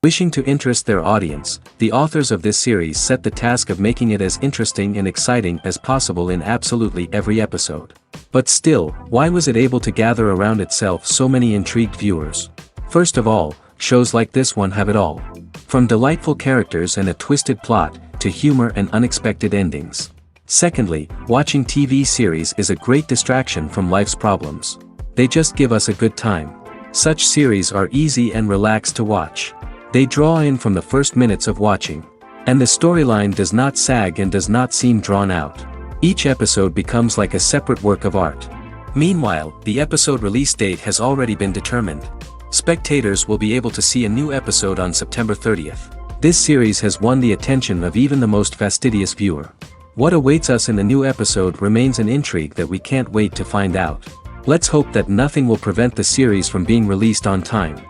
Wishing to interest their audience, the authors of this series set the task of making it as interesting and exciting as possible in absolutely every episode. But still, why was it able to gather around itself so many intrigued viewers? First of all, shows like this one have it all. From delightful characters and a twisted plot, to humor and unexpected endings. Secondly, watching TV series is a great distraction from life's problems. They just give us a good time. Such series are easy and relaxed to watch. They draw in from the first minutes of watching. And the storyline does not sag and does not seem drawn out. Each episode becomes like a separate work of art. Meanwhile, the episode release date has already been determined. Spectators will be able to see a new episode on September 30th. This series has won the attention of even the most fastidious viewer. What awaits us in the new episode remains an intrigue that we can't wait to find out. Let's hope that nothing will prevent the series from being released on time.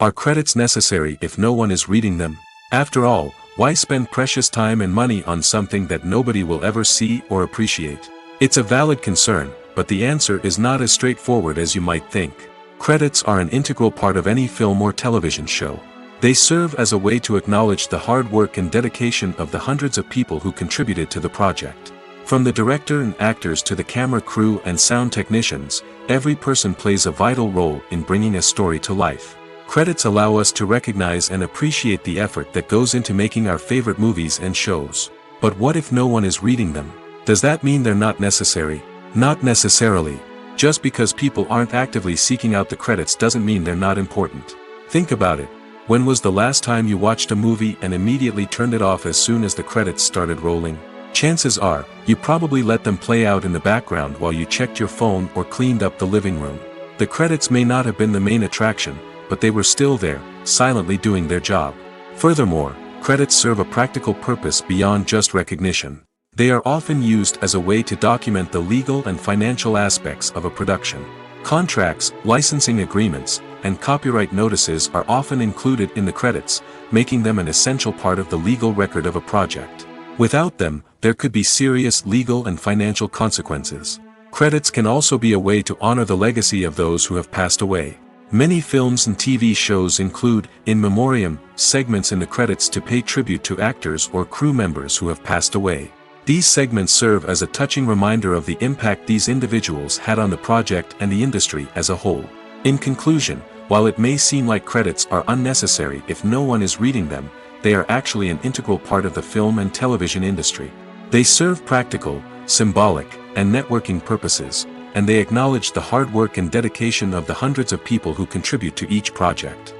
Are credits necessary if no one is reading them? After all, why spend precious time and money on something that nobody will ever see or appreciate? It's a valid concern, but the answer is not as straightforward as you might think. Credits are an integral part of any film or television show. They serve as a way to acknowledge the hard work and dedication of the hundreds of people who contributed to the project. From the director and actors to the camera crew and sound technicians, every person plays a vital role in bringing a story to life. Credits allow us to recognize and appreciate the effort that goes into making our favorite movies and shows. But what if no one is reading them? Does that mean they're not necessary? Not necessarily. Just because people aren't actively seeking out the credits doesn't mean they're not important. Think about it. When was the last time you watched a movie and immediately turned it off as soon as the credits started rolling? Chances are, you probably let them play out in the background while you checked your phone or cleaned up the living room. The credits may not have been the main attraction, but they were still there, silently doing their job. Furthermore, credits serve a practical purpose beyond just recognition. They are often used as a way to document the legal and financial aspects of a production. Contracts, licensing agreements, and copyright notices are often included in the credits, making them an essential part of the legal record of a project. Without them, there could be serious legal and financial consequences. Credits can also be a way to honor the legacy of those who have passed away. Many films and TV shows include, in memoriam, segments in the credits to pay tribute to actors or crew members who have passed away. These segments serve as a touching reminder of the impact these individuals had on the project and the industry as a whole. In conclusion, while it may seem like credits are unnecessary if no one is reading them, they are actually an integral part of the film and television industry. They serve practical, symbolic, and networking purposes, and they acknowledge the hard work and dedication of the hundreds of people who contribute to each project.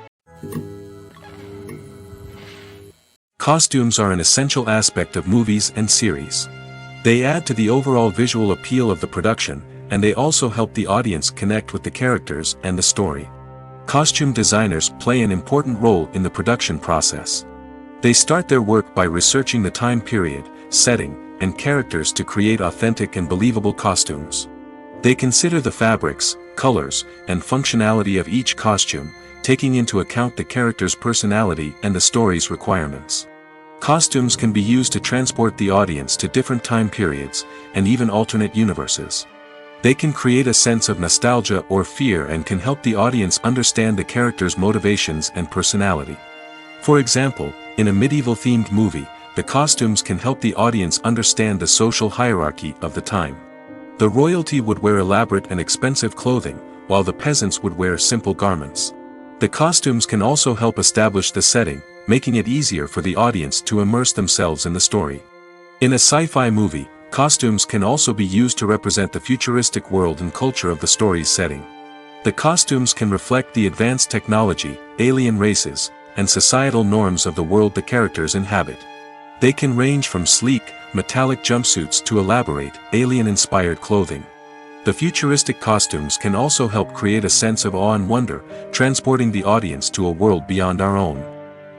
Costumes are an essential aspect of movies and series. They add to the overall visual appeal of the production, and they also help the audience connect with the characters and the story. Costume designers play an important role in the production process. They start their work by researching the time period, setting, and characters to create authentic and believable costumes. They consider the fabrics, colors, and functionality of each costume, taking into account the character's personality and the story's requirements. Costumes can be used to transport the audience to different time periods, and even alternate universes. They can create a sense of nostalgia or fear and can help the audience understand the character's motivations and personality. For example, in a medieval-themed movie, the costumes can help the audience understand the social hierarchy of the time. The royalty would wear elaborate and expensive clothing, while the peasants would wear simple garments. The costumes can also help establish the setting, making it easier for the audience to immerse themselves in the story. In a sci-fi movie, costumes can also be used to represent the futuristic world and culture of the story's setting. The costumes can reflect the advanced technology, alien races, and societal norms of the world the characters inhabit. They can range from sleek, metallic jumpsuits to elaborate, alien-inspired clothing. The futuristic costumes can also help create a sense of awe and wonder, transporting the audience to a world beyond our own.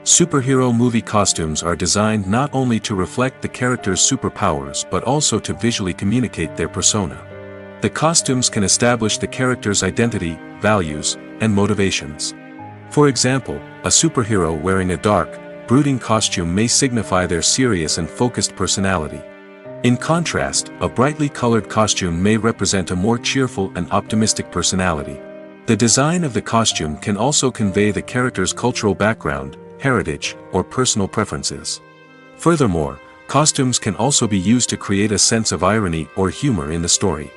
Superhero movie costumes are designed not only to reflect the character's superpowers but also to visually communicate their persona. The costumes can establish the character's identity, values, and motivations. For example, a superhero wearing a dark, brooding costume may signify their serious and focused personality. In contrast, a brightly colored costume may represent a more cheerful and optimistic personality. The design of the costume can also convey the character's cultural background, heritage, or personal preferences. Furthermore, costumes can also be used to create a sense of irony or humor in the story.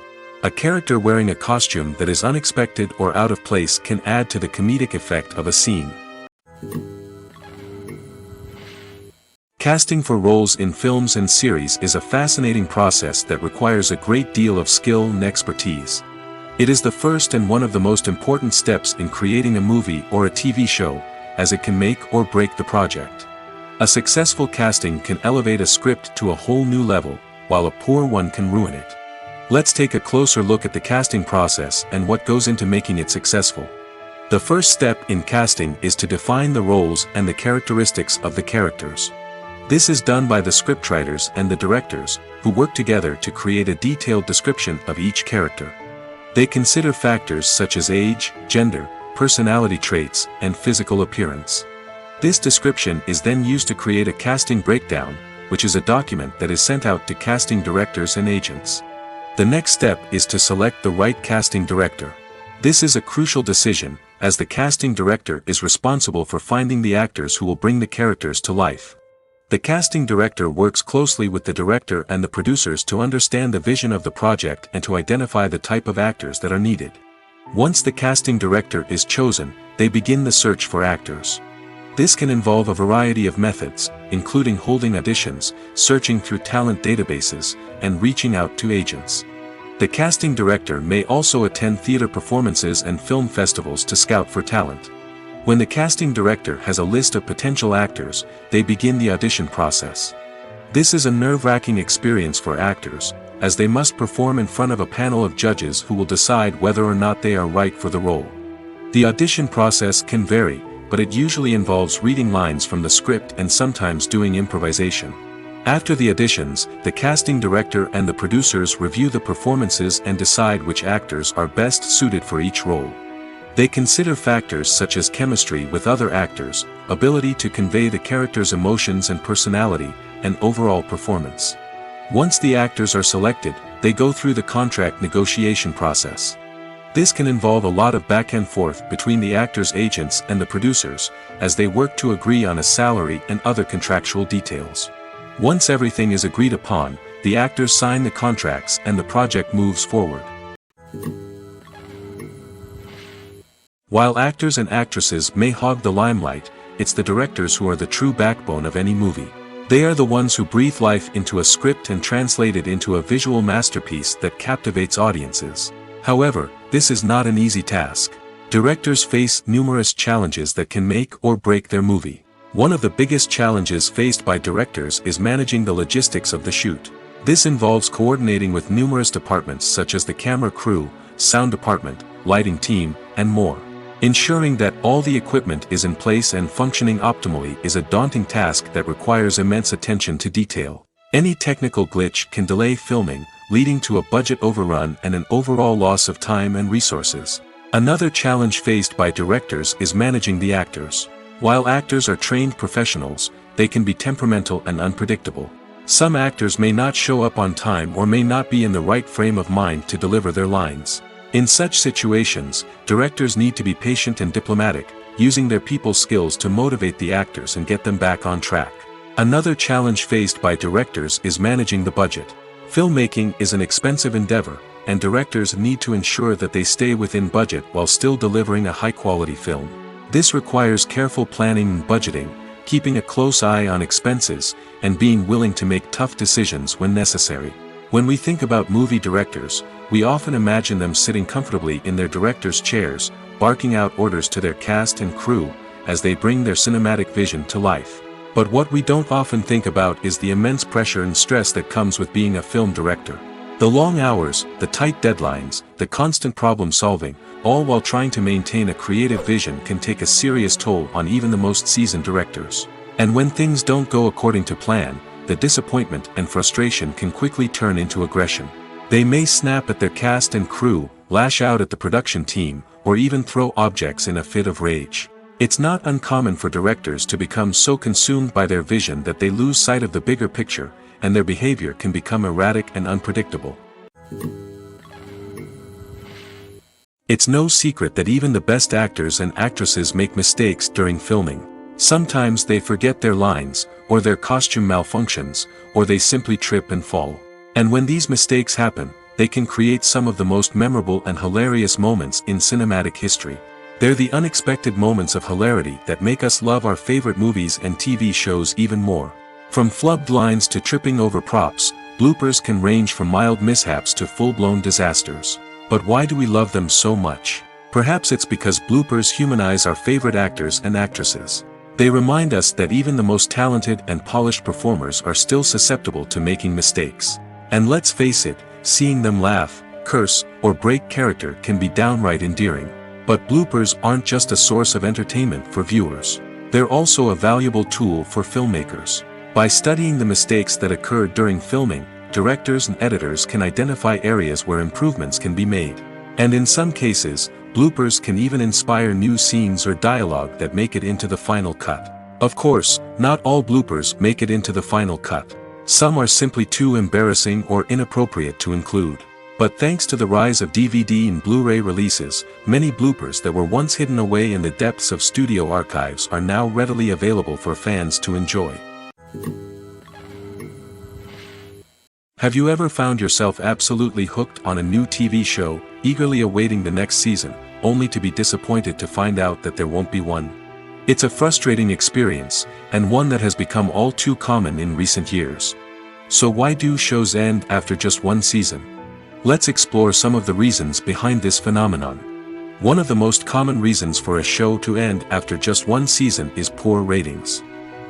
A character wearing a costume that is unexpected or out of place can add to the comedic effect of a scene. Casting for roles in films and series is a fascinating process that requires a great deal of skill and expertise. It is the first and one of the most important steps in creating a movie or a TV show, as it can make or break the project. A successful casting can elevate a script to a whole new level, while a poor one can ruin it. Let's take a closer look at the casting process and what goes into making it successful. The first step in casting is to define the roles and the characteristics of the characters. This is done by the scriptwriters and the directors, who work together to create a detailed description of each character. They consider factors such as age, gender, personality traits, and physical appearance. This description is then used to create a casting breakdown, which is a document that is sent out to casting directors and agents. The next step is to select the right casting director. This is a crucial decision, as the casting director is responsible for finding the actors who will bring the characters to life. The casting director works closely with the director and the producers to understand the vision of the project and to identify the type of actors that are needed. Once the casting director is chosen, they begin the search for actors. This can involve a variety of methods, including holding auditions, searching through talent databases, and reaching out to agents. The casting director may also attend theater performances and film festivals to scout for talent. When the casting director has a list of potential actors, they begin the audition process. This is a nerve-wracking experience for actors, as they must perform in front of a panel of judges who will decide whether or not they are right for the role. The audition process can vary, but it usually involves reading lines from the script and sometimes doing improvisation. After the auditions, the casting director and the producers review the performances and decide which actors are best suited for each role. They consider factors such as chemistry with other actors, ability to convey the character's emotions and personality, and overall performance. Once the actors are selected, they go through the contract negotiation process. This can involve a lot of back and forth between the actors' agents and the producers, as they work to agree on a salary and other contractual details. Once everything is agreed upon, the actors sign the contracts and the project moves forward. While actors and actresses may hog the limelight, it's the directors who are the true backbone of any movie. They are the ones who breathe life into a script and translate it into a visual masterpiece that captivates audiences. However, this is not an easy task. Directors face numerous challenges that can make or break their movie. One of the biggest challenges faced by directors is managing the logistics of the shoot. This involves coordinating with numerous departments such as the camera crew, sound department, lighting team, and more. Ensuring that all the equipment is in place and functioning optimally is a daunting task that requires immense attention to detail. Any technical glitch can delay filming, leading to a budget overrun and an overall loss of time and resources. Another challenge faced by directors is managing the actors. While actors are trained professionals, they can be temperamental and unpredictable. Some actors may not show up on time or may not be in the right frame of mind to deliver their lines. In such situations, directors need to be patient and diplomatic, using their people skills to motivate the actors and get them back on track. Another challenge faced by directors is managing the budget. Filmmaking is an expensive endeavor, and directors need to ensure that they stay within budget while still delivering a high-quality film. This requires careful planning and budgeting, keeping a close eye on expenses, and being willing to make tough decisions when necessary. When we think about movie directors, we often imagine them sitting comfortably in their director's chairs, barking out orders to their cast and crew, as they bring their cinematic vision to life. But what we don't often think about is the immense pressure and stress that comes with being a film director. The long hours, the tight deadlines, the constant problem solving, all while trying to maintain a creative vision can take a serious toll on even the most seasoned directors. And when things don't go according to plan, the disappointment and frustration can quickly turn into aggression. They may snap at their cast and crew, lash out at the production team, or even throw objects in a fit of rage. It's not uncommon for directors to become so consumed by their vision that they lose sight of the bigger picture, and their behavior can become erratic and unpredictable. It's no secret that even the best actors and actresses make mistakes during filming. Sometimes they forget their lines, or their costume malfunctions, or they simply trip and fall. And when these mistakes happen, they can create some of the most memorable and hilarious moments in cinematic history. They're the unexpected moments of hilarity that make us love our favorite movies and TV shows even more. From flubbed lines to tripping over props, bloopers can range from mild mishaps to full-blown disasters. But why do we love them so much? Perhaps it's because bloopers humanize our favorite actors and actresses. They remind us that even the most talented and polished performers are still susceptible to making mistakes. And let's face it, seeing them laugh, curse, or break character can be downright endearing. But bloopers aren't just a source of entertainment for viewers. They're also a valuable tool for filmmakers. By studying the mistakes that occurred during filming, directors and editors can identify areas where improvements can be made. And in some cases, bloopers can even inspire new scenes or dialogue that make it into the final cut. Of course, not all bloopers make it into the final cut. Some are simply too embarrassing or inappropriate to include. But thanks to the rise of DVD and Blu-ray releases, many bloopers that were once hidden away in the depths of studio archives are now readily available for fans to enjoy. Have you ever found yourself absolutely hooked on a new TV show, eagerly awaiting the next season, only to be disappointed to find out that there won't be one? It's a frustrating experience, and one that has become all too common in recent years. So why do shows end after just one season? Let's explore some of the reasons behind this phenomenon. One of the most common reasons for a show to end after just one season is poor ratings.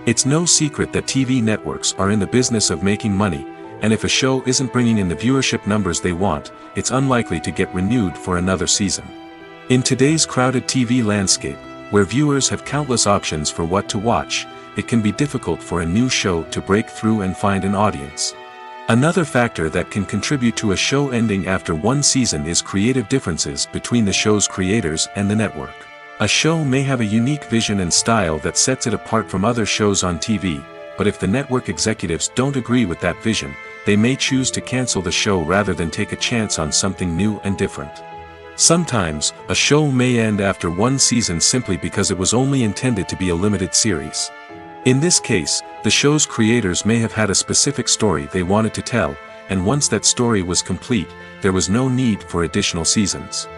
It's no secret that TV networks are in the business of making money, and if a show isn't bringing in the viewership numbers they want, it's unlikely to get renewed for another season. In today's crowded TV landscape, where viewers have countless options for what to watch, it can be difficult for a new show to break through and find an audience. Another factor that can contribute to a show ending after one season is creative differences between the show's creators and the network. A show may have a unique vision and style that sets it apart from other shows on TV, but if the network executives don't agree with that vision, they may choose to cancel the show rather than take a chance on something new and different. Sometimes, a show may end after one season simply because it was only intended to be a limited series. In this case, the show's creators may have had a specific story they wanted to tell, and once that story was complete, there was no need for additional seasons.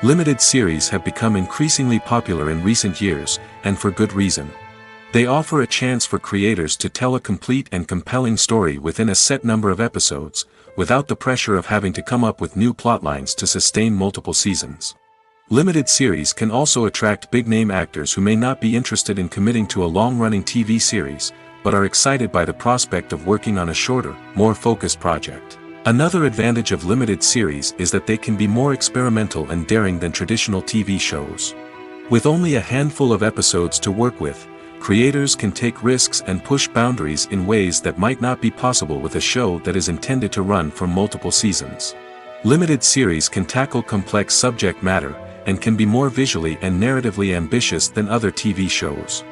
Limited series have become increasingly popular in recent years, and for good reason. They offer a chance for creators to tell a complete and compelling story within a set number of episodes, without the pressure of having to come up with new plotlines to sustain multiple seasons. Limited series can also attract big-name actors who may not be interested in committing to a long-running TV series, but are excited by the prospect of working on a shorter, more focused project. Another advantage of limited series is that they can be more experimental and daring than traditional TV shows. With only a handful of episodes to work with, creators can take risks and push boundaries in ways that might not be possible with a show that is intended to run for multiple seasons. Limited series can tackle complex subject matter, and can be more visually and narratively ambitious than other TV shows.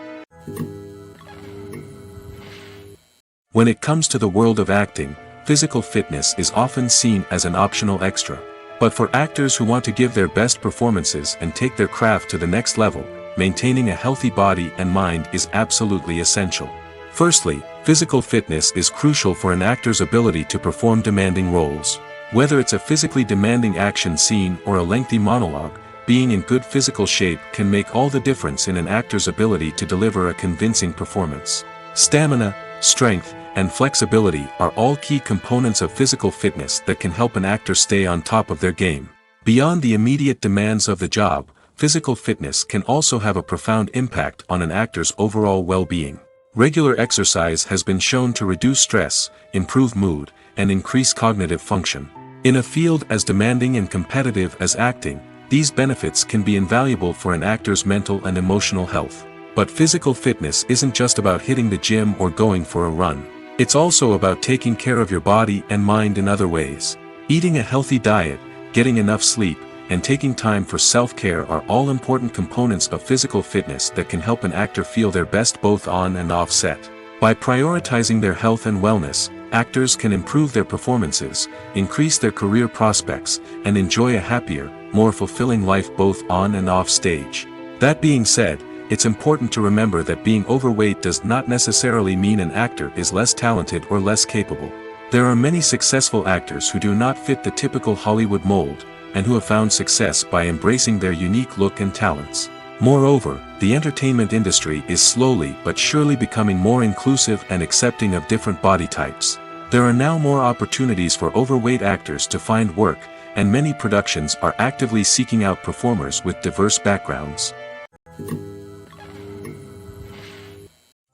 When it comes to the world of acting, physical fitness is often seen as an optional extra. But for actors who want to give their best performances and take their craft to the next level, maintaining a healthy body and mind is absolutely essential. Firstly, physical fitness is crucial for an actor's ability to perform demanding roles. Whether it's a physically demanding action scene or a lengthy monologue, being in good physical shape can make all the difference in an actor's ability to deliver a convincing performance. Stamina, strength, and flexibility are all key components of physical fitness that can help an actor stay on top of their game. Beyond the immediate demands of the job, physical fitness can also have a profound impact on an actor's overall well-being. Regular exercise has been shown to reduce stress, improve mood, and increase cognitive function. In a field as demanding and competitive as acting, these benefits can be invaluable for an actor's mental and emotional health. But physical fitness isn't just about hitting the gym or going for a run. It's also about taking care of your body and mind in other ways. Eating a healthy diet, getting enough sleep, and taking time for self-care are all important components of physical fitness that can help an actor feel their best both on and off set. By prioritizing their health and wellness, actors can improve their performances, increase their career prospects, and enjoy a happier, more fulfilling life both on and off stage. That being said, it's important to remember that being overweight does not necessarily mean an actor is less talented or less capable. There are many successful actors who do not fit the typical Hollywood mold, and who have found success by embracing their unique look and talents. Moreover, the entertainment industry is slowly but surely becoming more inclusive and accepting of different body types. There are now more opportunities for overweight actors to find work, and many productions are actively seeking out performers with diverse backgrounds.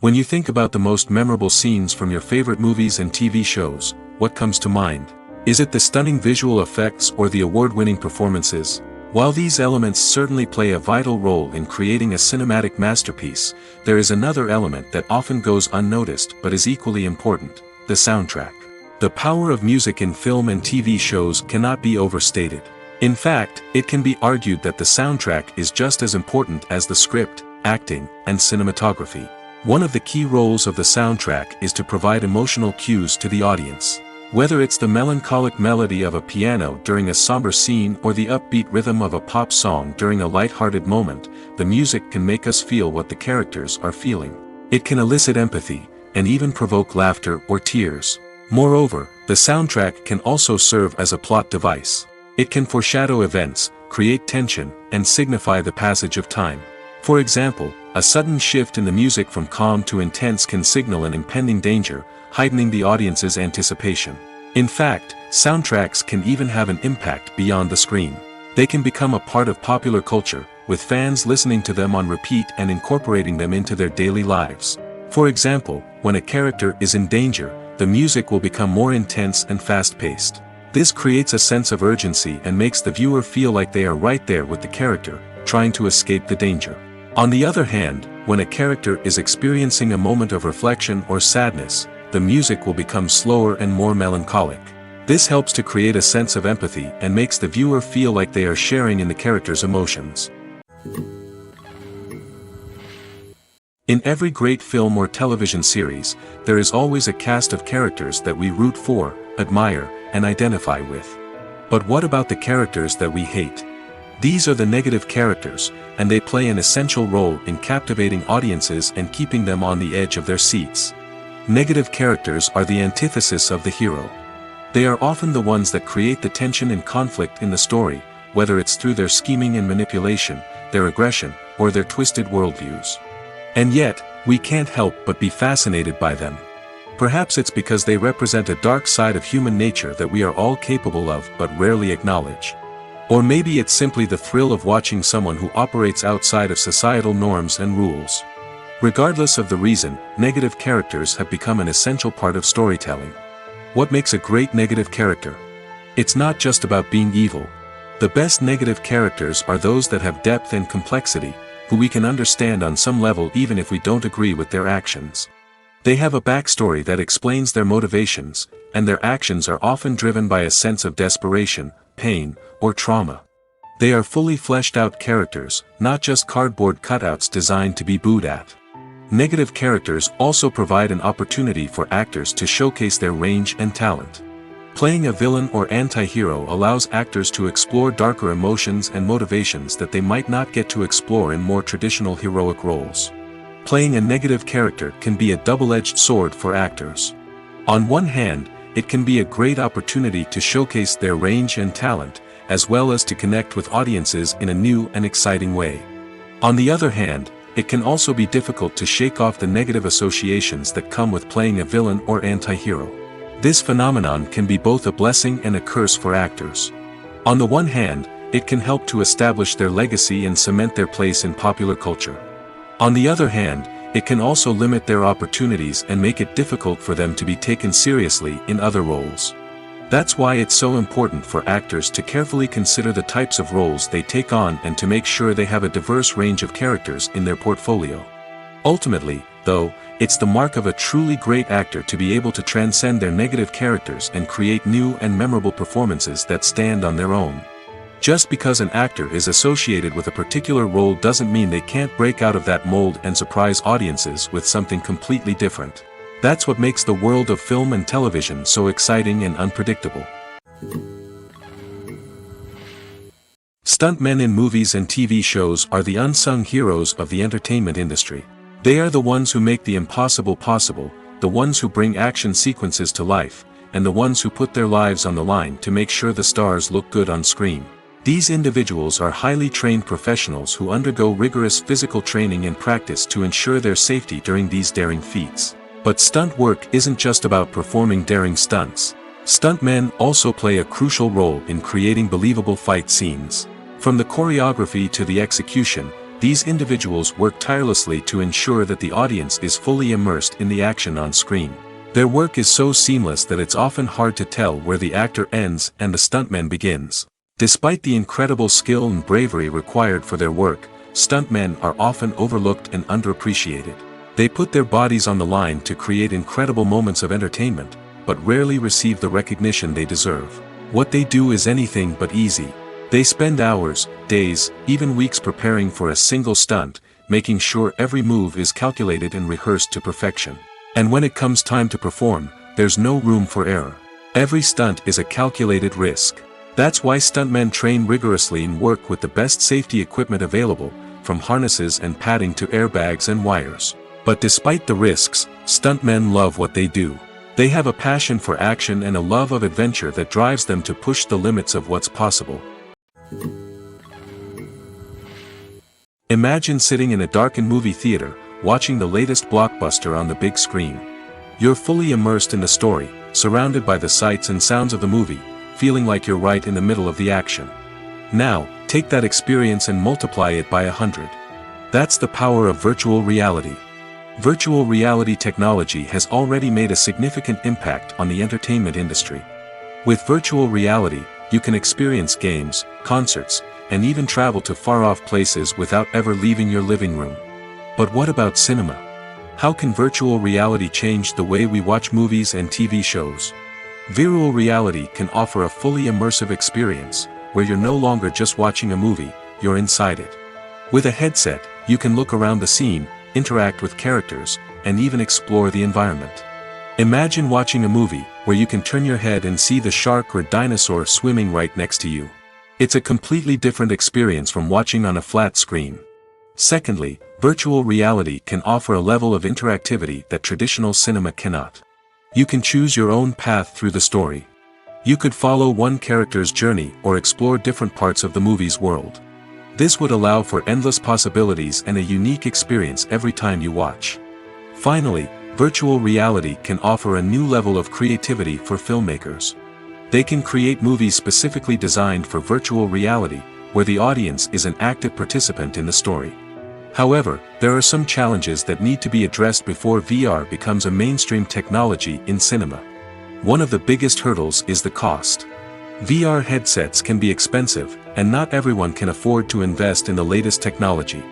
When you think about the most memorable scenes from your favorite movies and TV shows, what comes to mind? Is it the stunning visual effects or the award-winning performances? While these elements certainly play a vital role in creating a cinematic masterpiece, there is another element that often goes unnoticed but is equally important: the soundtrack. The power of music in film and TV shows cannot be overstated. In fact, it can be argued that the soundtrack is just as important as the script, acting, and cinematography. One of the key roles of the soundtrack is to provide emotional cues to the audience. Whether it's the melancholic melody of a piano during a somber scene or the upbeat rhythm of a pop song during a light-hearted moment, the music can make us feel what the characters are feeling. It can elicit empathy, and even provoke laughter or tears. Moreover, the soundtrack can also serve as a plot device. It can foreshadow events, create tension, and signify the passage of time. For example, a sudden shift in the music from calm to intense can signal an impending danger, heightening the audience's anticipation. In fact, soundtracks can even have an impact beyond the screen. They can become a part of popular culture, with fans listening to them on repeat and incorporating them into their daily lives. For example, when a character is in danger, the music will become more intense and fast-paced. This creates a sense of urgency and makes the viewer feel like they are right there with the character, trying to escape the danger. On the other hand, when a character is experiencing a moment of reflection or sadness, the music will become slower and more melancholic. This helps to create a sense of empathy and makes the viewer feel like they are sharing in the character's emotions. In every great film or television series, there is always a cast of characters that we root for, admire, and identify with. But what about the characters that we hate? These are the negative characters, and they play an essential role in captivating audiences and keeping them on the edge of their seats. Negative characters are the antithesis of the hero. They are often the ones that create the tension and conflict in the story, whether it's through their scheming and manipulation, their aggression, or their twisted worldviews. And yet, we can't help but be fascinated by them. Perhaps it's because they represent a dark side of human nature that we are all capable of but rarely acknowledge. Or maybe it's simply the thrill of watching someone who operates outside of societal norms and rules. Regardless of the reason, negative characters have become an essential part of storytelling. What makes a great negative character? It's not just about being evil. The best negative characters are those that have depth and complexity, who we can understand on some level even if we don't agree with their actions. They have a backstory that explains their motivations, and their actions are often driven by a sense of desperation, pain, or trauma. They are fully fleshed out characters, not just cardboard cutouts designed to be booed at. Negative characters also provide an opportunity for actors to showcase their range and talent. Playing a villain or anti-hero allows actors to explore darker emotions and motivations that they might not get to explore in more traditional heroic roles. Playing a negative character can be a double-edged sword for actors. On one hand, it can be a great opportunity to showcase their range and talent, as well as to connect with audiences in a new and exciting way. On the other hand, it can also be difficult to shake off the negative associations that come with playing a villain or anti-hero. This phenomenon can be both a blessing and a curse for actors. On the one hand, it can help to establish their legacy and cement their place in popular culture. On the other hand, it can also limit their opportunities and make it difficult for them to be taken seriously in other roles. That's why it's so important for actors to carefully consider the types of roles they take on and to make sure they have a diverse range of characters in their portfolio. Ultimately, though, it's the mark of a truly great actor to be able to transcend their negative characters and create new and memorable performances that stand on their own. Just because an actor is associated with a particular role doesn't mean they can't break out of that mold and surprise audiences with something completely different. That's what makes the world of film and television so exciting and unpredictable. Stuntmen in movies and TV shows are the unsung heroes of the entertainment industry. They are the ones who make the impossible possible, the ones who bring action sequences to life, and the ones who put their lives on the line to make sure the stars look good on screen. These individuals are highly trained professionals who undergo rigorous physical training and practice to ensure their safety during these daring feats. But stunt work isn't just about performing daring stunts. Stuntmen also play a crucial role in creating believable fight scenes. From the choreography to the execution, these individuals work tirelessly to ensure that the audience is fully immersed in the action on screen. Their work is so seamless that it's often hard to tell where the actor ends and the stuntman begins. Despite the incredible skill and bravery required for their work, stuntmen are often overlooked and underappreciated. They put their bodies on the line to create incredible moments of entertainment, but rarely receive the recognition they deserve. What they do is anything but easy. They spend hours, days, even weeks preparing for a single stunt, making sure every move is calculated and rehearsed to perfection. And when it comes time to perform, there's no room for error. Every stunt is a calculated risk. That's why stuntmen train rigorously and work with the best safety equipment available, from harnesses and padding to airbags and wires. But despite the risks, stuntmen love what they do. They have a passion for action and a love of adventure that drives them to push the limits of what's possible. Imagine sitting in a darkened movie theater, watching the latest blockbuster on the big screen. You're fully immersed in the story, surrounded by the sights and sounds of the movie, feeling like you're right in the middle of the action. Now, take that experience and multiply it by 100. That's the power of virtual reality. Virtual reality technology has already made a significant impact on the entertainment industry. With virtual reality, you can experience games, concerts, and even travel to far-off places without ever leaving your living room. But what about cinema? How can virtual reality change the way we watch movies and TV shows? Virtual reality can offer a fully immersive experience, where you're no longer just watching a movie, you're inside it. With a headset, you can look around the scene, interact with characters, and even explore the environment. Imagine watching a movie where you can turn your head and see the shark or dinosaur swimming right next to you. It's a completely different experience from watching on a flat screen. Secondly, virtual reality can offer a level of interactivity that traditional cinema cannot. You can choose your own path through the story. You could follow one character's journey or explore different parts of the movie's world. This would allow for endless possibilities and a unique experience every time you watch. Finally, virtual reality can offer a new level of creativity for filmmakers. They can create movies specifically designed for virtual reality, where the audience is an active participant in the story. However, there are some challenges that need to be addressed before VR becomes a mainstream technology in cinema. One of the biggest hurdles is the cost. VR headsets can be expensive, and not everyone can afford to invest in the latest technology.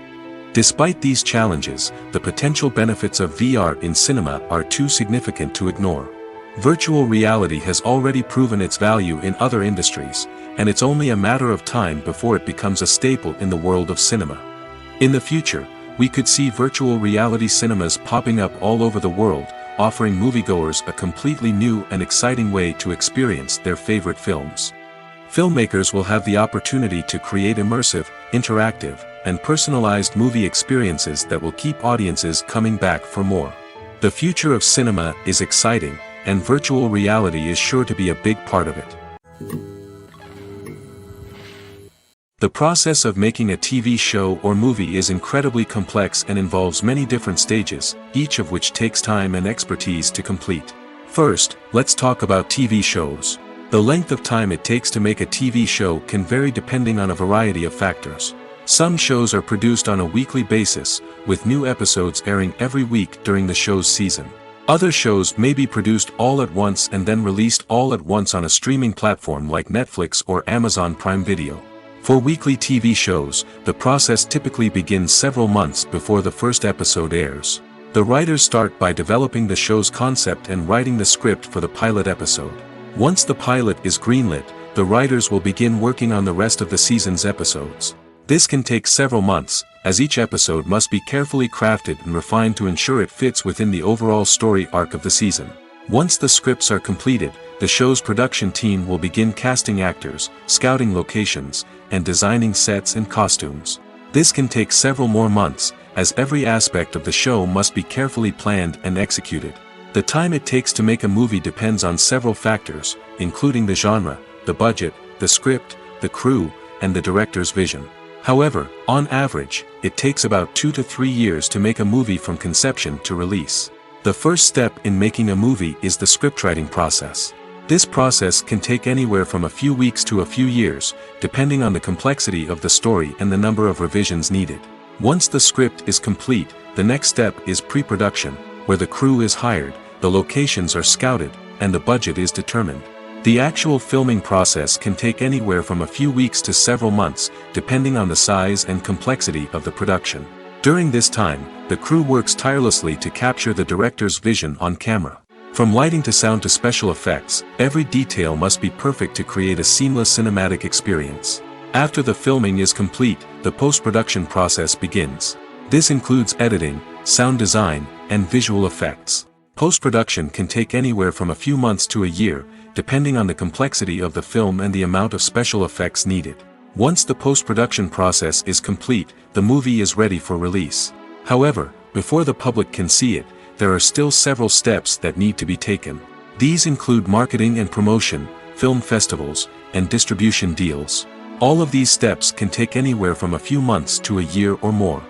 Despite these challenges, the potential benefits of VR in cinema are too significant to ignore. Virtual reality has already proven its value in other industries, and it's only a matter of time before it becomes a staple in the world of cinema. In the future, we could see virtual reality cinemas popping up all over the world, offering moviegoers a completely new and exciting way to experience their favorite films. Filmmakers will have the opportunity to create immersive, interactive, and personalized movie experiences that will keep audiences coming back for more. The future of cinema is exciting, and virtual reality is sure to be a big part of it. The process of making a TV show or movie is incredibly complex and involves many different stages, each of which takes time and expertise to complete. First, let's talk about TV shows. The length of time it takes to make a TV show can vary depending on a variety of factors. Some shows are produced on a weekly basis, with new episodes airing every week during the show's season. Other shows may be produced all at once and then released all at once on a streaming platform like Netflix or Amazon Prime Video. For weekly TV shows, the process typically begins several months before the first episode airs. The writers start by developing the show's concept and writing the script for the pilot episode. Once the pilot is greenlit, the writers will begin working on the rest of the season's episodes. This can take several months, as each episode must be carefully crafted and refined to ensure it fits within the overall story arc of the season. Once the scripts are completed, the show's production team will begin casting actors, scouting locations, and designing sets and costumes. This can take several more months, as every aspect of the show must be carefully planned and executed. The time it takes to make a movie depends on several factors, including the genre, the budget, the script, the crew, and the director's vision. However, on average, it takes about 2 to 3 years to make a movie from conception to release. The first step in making a movie is the scriptwriting process. This process can take anywhere from a few weeks to a few years, depending on the complexity of the story and the number of revisions needed. Once the script is complete, the next step is pre-production, where the crew is hired, the locations are scouted, and the budget is determined. The actual filming process can take anywhere from a few weeks to several months, depending on the size and complexity of the production. During this time, the crew works tirelessly to capture the director's vision on camera. From lighting to sound to special effects, every detail must be perfect to create a seamless cinematic experience. After the filming is complete, the post-production process begins. This includes editing, sound design, and visual effects. Post-production can take anywhere from a few months to a year, depending on the complexity of the film and the amount of special effects needed. Once the post-production process is complete, the movie is ready for release. However, before the public can see it, there are still several steps that need to be taken. These include marketing and promotion, film festivals, and distribution deals. All of these steps can take anywhere from a few months to a year or more.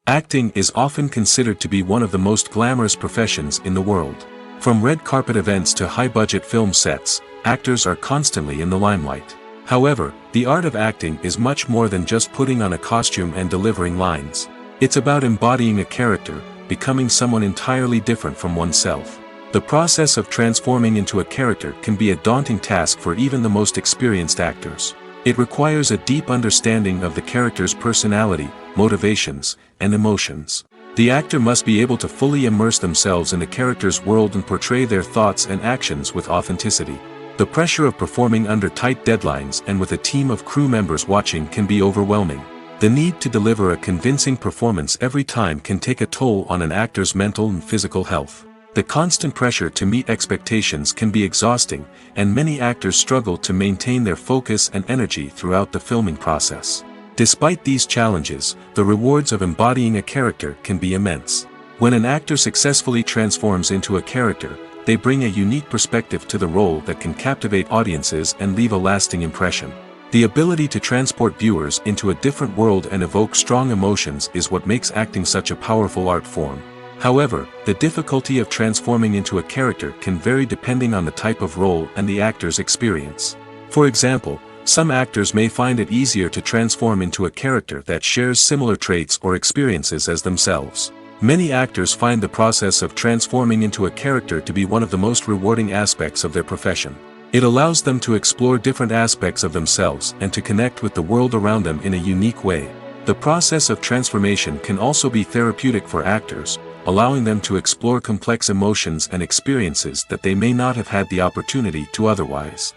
Acting is often considered to be one of the most glamorous professions in the world. From red carpet events to high-budget film sets, actors are constantly in the limelight. However, the art of acting is much more than just putting on a costume and delivering lines. It's about embodying a character, becoming someone entirely different from oneself. The process of transforming into a character can be a daunting task for even the most experienced actors. It requires a deep understanding of the character's personality, motivations, and emotions. The actor must be able to fully immerse themselves in the character's world and portray their thoughts and actions with authenticity. The pressure of performing under tight deadlines and with a team of crew members watching can be overwhelming. The need to deliver a convincing performance every time can take a toll on an actor's mental and physical health. The constant pressure to meet expectations can be exhausting, and many actors struggle to maintain their focus and energy throughout the filming process. Despite these challenges, the rewards of embodying a character can be immense. When an actor successfully transforms into a character, they bring a unique perspective to the role that can captivate audiences and leave a lasting impression. The ability to transport viewers into a different world and evoke strong emotions is what makes acting such a powerful art form. However, the difficulty of transforming into a character can vary depending on the type of role and the actor's experience. For example, some actors may find it easier to transform into a character that shares similar traits or experiences as themselves. Many actors find the process of transforming into a character to be one of the most rewarding aspects of their profession. It allows them to explore different aspects of themselves and to connect with the world around them in a unique way. The process of transformation can also be therapeutic for actors, allowing them to explore complex emotions and experiences that they may not have had the opportunity to otherwise.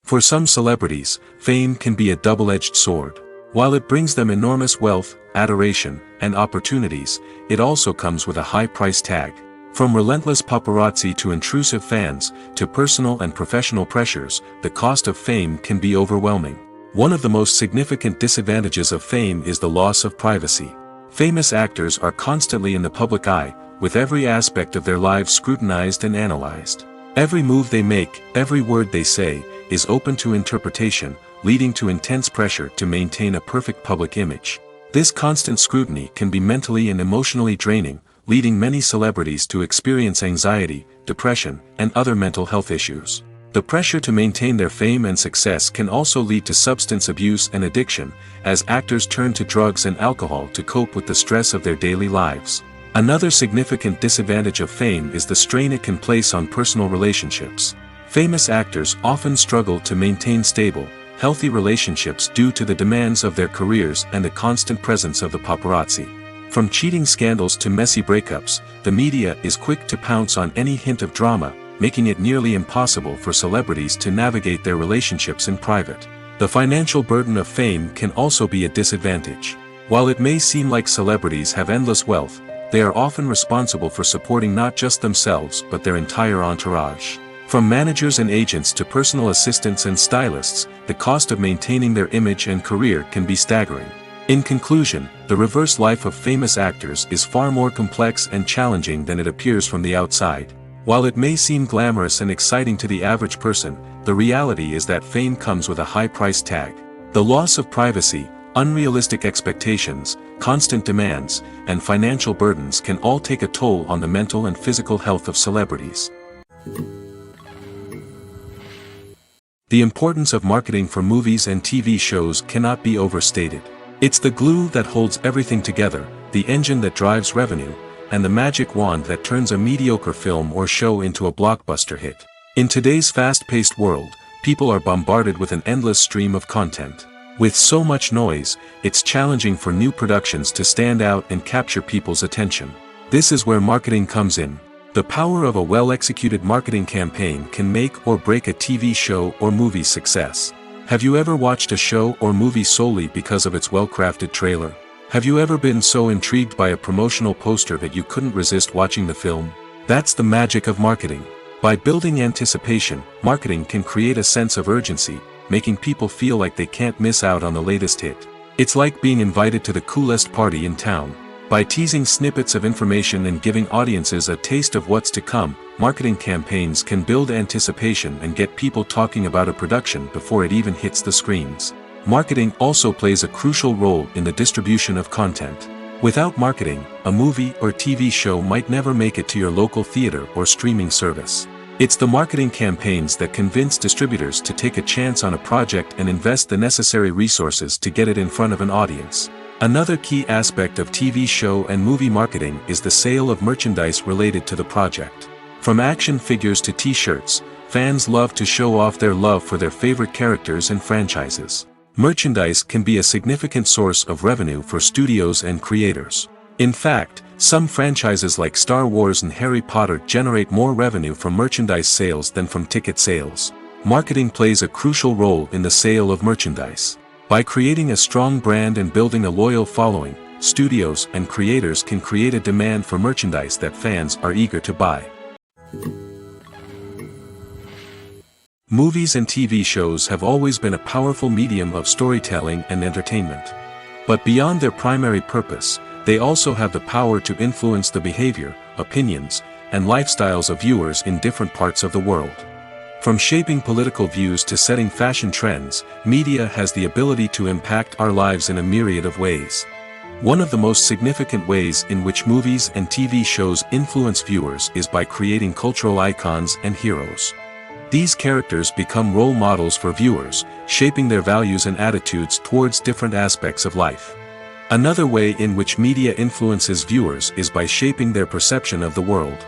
For some celebrities, fame can be a double-edged sword. While it brings them enormous wealth, adoration, and opportunities, it also comes with a high price tag. From relentless paparazzi to intrusive fans, to personal and professional pressures, the cost of fame can be overwhelming. One of the most significant disadvantages of fame is the loss of privacy. Famous actors are constantly in the public eye, with every aspect of their lives scrutinized and analyzed. Every move they make, every word they say, is open to interpretation, leading to intense pressure to maintain a perfect public image. This constant scrutiny can be mentally and emotionally draining, leading many celebrities to experience anxiety, depression, and other mental health issues. The pressure to maintain their fame and success can also lead to substance abuse and addiction, as actors turn to drugs and alcohol to cope with the stress of their daily lives. Another significant disadvantage of fame is the strain it can place on personal relationships. Famous actors often struggle to maintain stable, healthy relationships due to the demands of their careers and the constant presence of the paparazzi. From cheating scandals to messy breakups, the media is quick to pounce on any hint of drama, making it nearly impossible for celebrities to navigate their relationships in private. The financial burden of fame can also be a disadvantage. While it may seem like celebrities have endless wealth, they are often responsible for supporting not just themselves but their entire entourage. From managers and agents to personal assistants and stylists, the cost of maintaining their image and career can be staggering. In conclusion, the reverse life of famous actors is far more complex and challenging than it appears from the outside. While it may seem glamorous and exciting to the average person, the reality is that fame comes with a high price tag. The loss of privacy, unrealistic expectations, constant demands, and financial burdens can all take a toll on the mental and physical health of celebrities. The importance of marketing for movies and TV shows cannot be overstated. It's the glue that holds everything together, the engine that drives revenue, and the magic wand that turns a mediocre film or show into a blockbuster hit. In today's fast-paced world, people are bombarded with an endless stream of content. With so much noise, it's challenging for new productions to stand out and capture people's attention. This is where marketing comes in. The power of a well-executed marketing campaign can make or break a TV show or movie's success. Have you ever watched a show or movie solely because of its well-crafted trailer? Have you ever been so intrigued by a promotional poster that you couldn't resist watching the film? That's the magic of marketing. By building anticipation, marketing can create a sense of urgency, making people feel like they can't miss out on the latest hit. It's like being invited to the coolest party in town. By teasing snippets of information and giving audiences a taste of what's to come, marketing campaigns can build anticipation and get people talking about a production before it even hits the screens. Marketing also plays a crucial role in the distribution of content. Without marketing, a movie or TV show might never make it to your local theater or streaming service. It's the marketing campaigns that convince distributors to take a chance on a project and invest the necessary resources to get it in front of an audience. Another key aspect of TV show and movie marketing is the sale of merchandise related to the project. From action figures to t-shirts, fans love to show off their love for their favorite characters and franchises. Merchandise can be a significant source of revenue for studios and creators. In fact, some franchises like Star Wars and Harry Potter generate more revenue from merchandise sales than from ticket sales. Marketing plays a crucial role in the sale of merchandise. By creating a strong brand and building a loyal following, studios and creators can create a demand for merchandise that fans are eager to buy. Movies and TV shows have always been a powerful medium of storytelling and entertainment. But beyond their primary purpose, they also have the power to influence the behavior, opinions, and lifestyles of viewers in different parts of the world. From shaping political views to setting fashion trends, media has the ability to impact our lives in a myriad of ways. One of the most significant ways in which movies and TV shows influence viewers is by creating cultural icons and heroes. These characters become role models for viewers, shaping their values and attitudes towards different aspects of life. Another way in which media influences viewers is by shaping their perception of the world.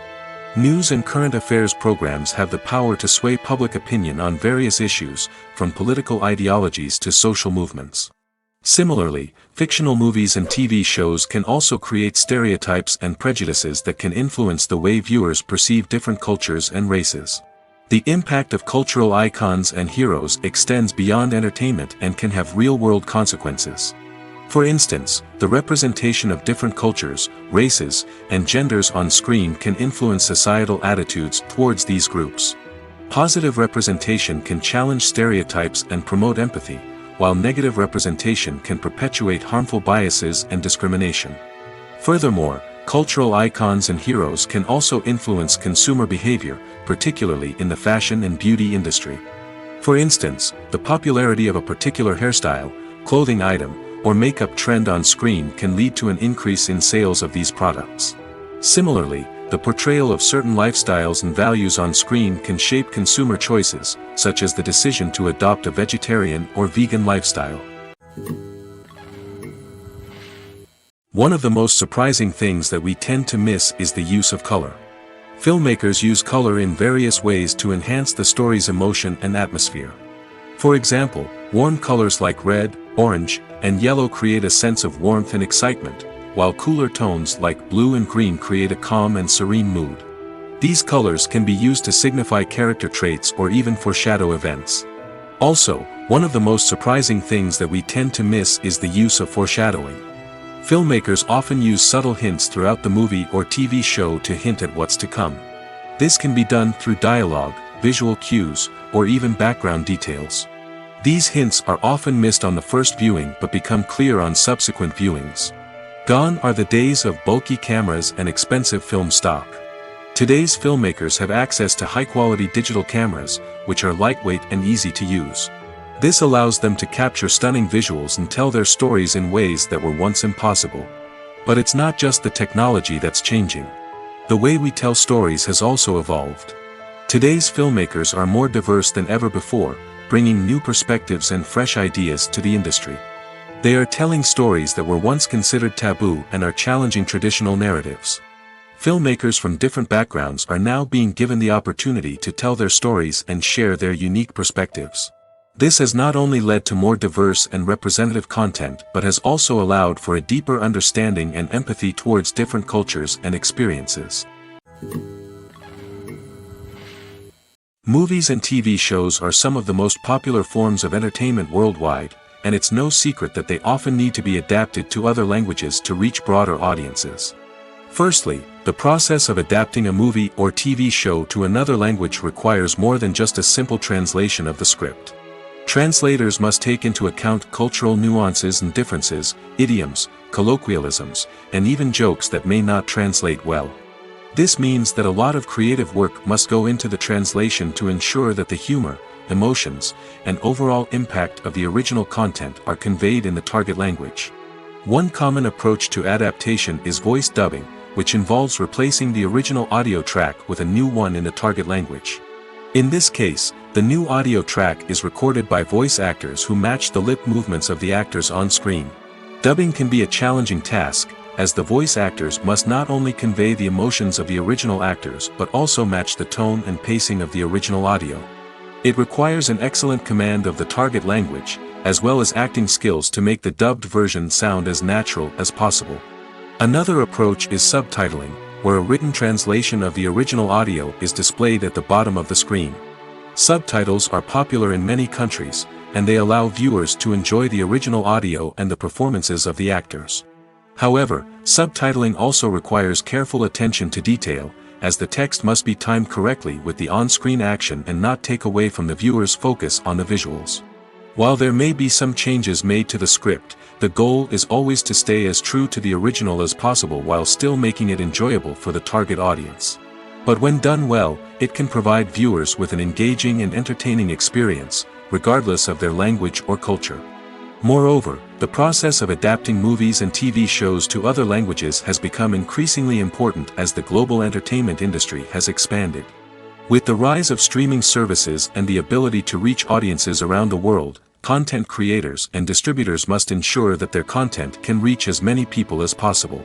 News and current affairs programs have the power to sway public opinion on various issues, from political ideologies to social movements. Similarly, fictional movies and TV shows can also create stereotypes and prejudices that can influence the way viewers perceive different cultures and races. The impact of cultural icons and heroes extends beyond entertainment and can have real-world consequences. For instance, the representation of different cultures, races, and genders on screen can influence societal attitudes towards these groups. Positive representation can challenge stereotypes and promote empathy, while negative representation can perpetuate harmful biases and discrimination. Furthermore, cultural icons and heroes can also influence consumer behavior, particularly in the fashion and beauty industry. For instance, the popularity of a particular hairstyle, clothing item, or makeup trend on screen can lead to an increase in sales of these products. Similarly, the portrayal of certain lifestyles and values on screen can shape consumer choices, such as the decision to adopt a vegetarian or vegan lifestyle. One of the most surprising things that we tend to miss is the use of color. Filmmakers use color in various ways to enhance the story's emotion and atmosphere. For example, warm colors like red, orange, and yellow create a sense of warmth and excitement, while cooler tones like blue and green create a calm and serene mood. These colors can be used to signify character traits or even foreshadow events. Also, one of the most surprising things that we tend to miss is the use of foreshadowing. Filmmakers often use subtle hints throughout the movie or TV show to hint at what's to come. This can be done through dialogue, visual cues, or even background details. These hints are often missed on the first viewing but become clear on subsequent viewings. Gone are the days of bulky cameras and expensive film stock. Today's filmmakers have access to high-quality digital cameras, which are lightweight and easy to use. This allows them to capture stunning visuals and tell their stories in ways that were once impossible. But it's not just the technology that's changing. The way we tell stories has also evolved. Today's filmmakers are more diverse than ever before, bringing new perspectives and fresh ideas to the industry. They are telling stories that were once considered taboo and are challenging traditional narratives. Filmmakers from different backgrounds are now being given the opportunity to tell their stories and share their unique perspectives. This has not only led to more diverse and representative content but has also allowed for a deeper understanding and empathy towards different cultures and experiences. Movies and TV shows are some of the most popular forms of entertainment worldwide, and it's no secret that they often need to be adapted to other languages to reach broader audiences. Firstly, the process of adapting a movie or TV show to another language requires more than just a simple translation of the script. Translators must take into account cultural nuances and differences, idioms, colloquialisms, and even jokes that may not translate well. This means that a lot of creative work must go into the translation to ensure that the humor, emotions, and overall impact of the original content are conveyed in the target language. One common approach to adaptation is voice dubbing, which involves replacing the original audio track with a new one in the target language. In this case, the new audio track is recorded by voice actors who match the lip movements of the actors on screen. Dubbing can be a challenging task, as the voice actors must not only convey the emotions of the original actors but also match the tone and pacing of the original audio. It requires an excellent command of the target language, as well as acting skills to make the dubbed version sound as natural as possible. Another approach is subtitling, where a written translation of the original audio is displayed at the bottom of the screen. Subtitles are popular in many countries, and they allow viewers to enjoy the original audio and the performances of the actors. However, subtitling also requires careful attention to detail, as the text must be timed correctly with the on-screen action and not take away from the viewer's focus on the visuals. While there may be some changes made to the script, the goal is always to stay as true to the original as possible while still making it enjoyable for the target audience. But when done well, it can provide viewers with an engaging and entertaining experience, regardless of their language or culture. Moreover, the process of adapting movies and TV shows to other languages has become increasingly important as the global entertainment industry has expanded. With the rise of streaming services and the ability to reach audiences around the world, content creators and distributors must ensure that their content can reach as many people as possible.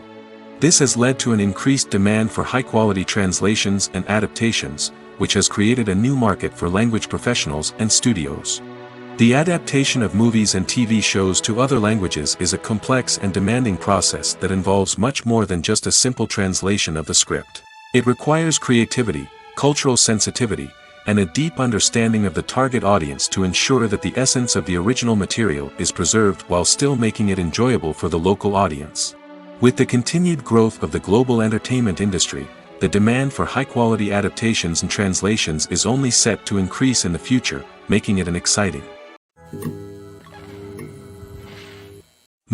This has led to an increased demand for high-quality translations and adaptations, which has created a new market for language professionals and studios. The adaptation of movies and TV shows to other languages is a complex and demanding process that involves much more than just a simple translation of the script. It requires creativity, cultural sensitivity, and a deep understanding of the target audience to ensure that the essence of the original material is preserved while still making it enjoyable for the local audience. With the continued growth of the global entertainment industry, the demand for high-quality adaptations and translations is only set to increase in the future, making it an exciting.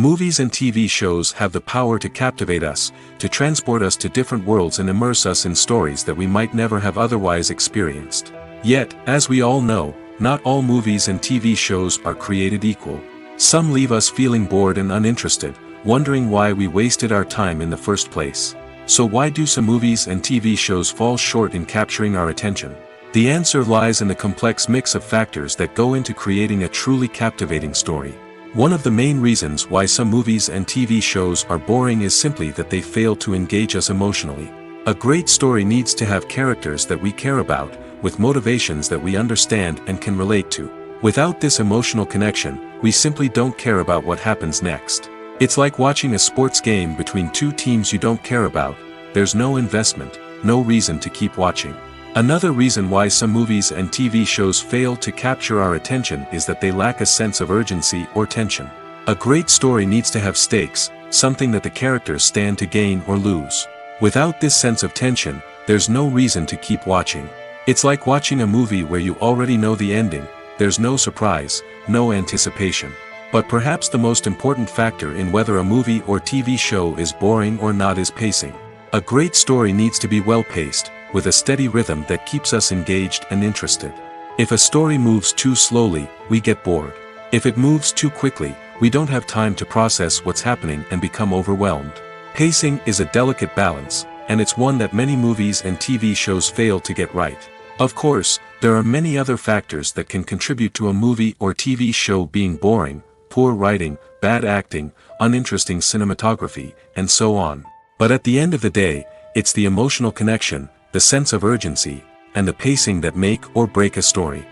Movies and TV shows have the power to captivate us, to transport us to different worlds and immerse us in stories that we might never have otherwise experienced. Yet, as we all know, not all movies and TV shows are created equal. Some leave us feeling bored and uninterested, wondering why we wasted our time in the first place. So why do some movies and TV shows fall short in capturing our attention? The answer lies in the complex mix of factors that go into creating a truly captivating story. One of the main reasons why some movies and TV shows are boring is simply that they fail to engage us emotionally. A great story needs to have characters that we care about, with motivations that we understand and can relate to. Without this emotional connection, we simply don't care about what happens next. It's like watching a sports game between two teams you don't care about. There's no investment, no reason to keep watching. Another reason why some movies and TV shows fail to capture our attention is that they lack a sense of urgency or tension. A great story needs to have stakes, something that the characters stand to gain or lose. Without this sense of tension, there's no reason to keep watching. It's like watching a movie where you already know the ending. There's no surprise, no anticipation. But perhaps the most important factor in whether a movie or TV show is boring or not is pacing. A great story needs to be well-paced, with a steady rhythm that keeps us engaged and interested. If a story moves too slowly, we get bored. If it moves too quickly, we don't have time to process what's happening and become overwhelmed. Pacing is a delicate balance, and it's one that many movies and TV shows fail to get right. Of course, there are many other factors that can contribute to a movie or TV show being boring: poor writing, bad acting, uninteresting cinematography, and so on. But at the end of the day, it's the emotional connection, the sense of urgency, and the pacing that make or break a story.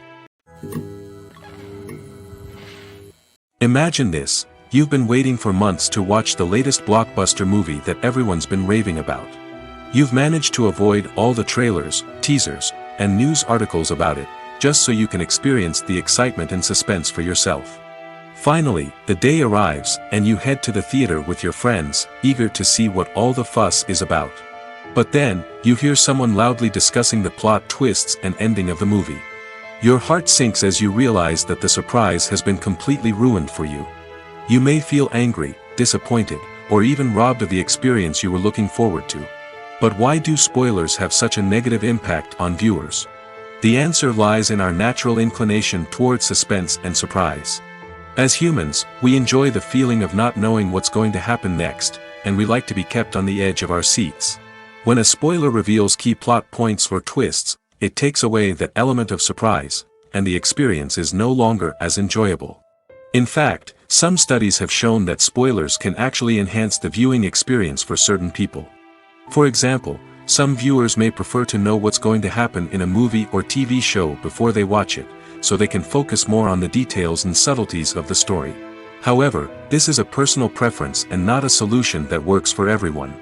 Imagine this: you've been waiting for months to watch the latest blockbuster movie that everyone's been raving about. You've managed to avoid all the trailers, teasers, and news articles about it, just so you can experience the excitement and suspense for yourself. Finally, the day arrives, and you head to the theater with your friends, eager to see what all the fuss is about. But then, you hear someone loudly discussing the plot twists and ending of the movie. Your heart sinks as you realize that the surprise has been completely ruined for you. You may feel angry, disappointed, or even robbed of the experience you were looking forward to. But why do spoilers have such a negative impact on viewers? The answer lies in our natural inclination toward suspense and surprise. As humans, we enjoy the feeling of not knowing what's going to happen next, and we like to be kept on the edge of our seats. When a spoiler reveals key plot points or twists, it takes away that element of surprise, and the experience is no longer as enjoyable. In fact, some studies have shown that spoilers can actually enhance the viewing experience for certain people. For example, some viewers may prefer to know what's going to happen in a movie or TV show before they watch it, so they can focus more on the details and subtleties of the story. However, this is a personal preference and not a solution that works for everyone.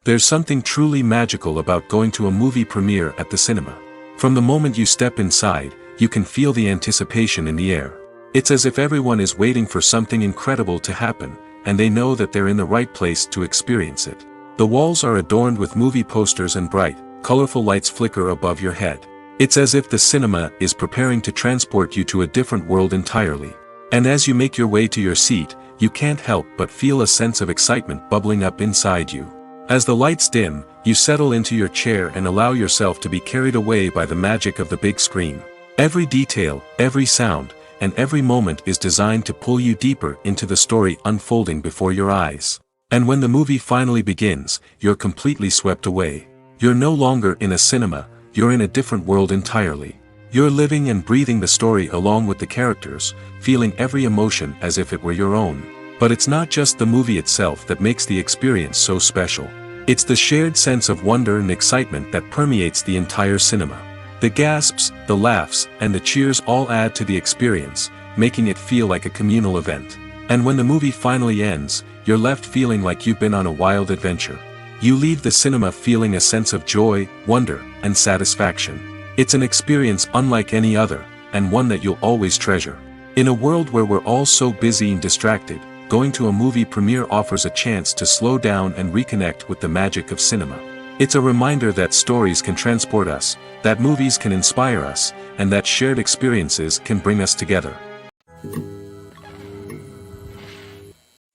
There's something truly magical about going to a movie premiere at the cinema. From the moment you step inside, you can feel the anticipation in the air. It's as if everyone is waiting for something incredible to happen, and they know that they're in the right place to experience it. The walls are adorned with movie posters and bright, colorful lights flicker above your head. It's as if the cinema is preparing to transport you to a different world entirely. And as you make your way to your seat, you can't help but feel a sense of excitement bubbling up inside you. As the lights dim, you settle into your chair and allow yourself to be carried away by the magic of the big screen. Every detail, every sound, and every moment is designed to pull you deeper into the story unfolding before your eyes. And when the movie finally begins, you're completely swept away. You're no longer in a cinema, you're in a different world entirely. You're living and breathing the story along with the characters, feeling every emotion as if it were your own. But it's not just the movie itself that makes the experience so special. It's the shared sense of wonder and excitement that permeates the entire cinema. The gasps, the laughs, and the cheers all add to the experience, making it feel like a communal event. And when the movie finally ends, you're left feeling like you've been on a wild adventure. You leave the cinema feeling a sense of joy, wonder, and satisfaction. It's an experience unlike any other, and one that you'll always treasure. In a world where we're all so busy and distracted, going to a movie premiere offers a chance to slow down and reconnect with the magic of cinema. It's a reminder that stories can transport us, that movies can inspire us, and that shared experiences can bring us together.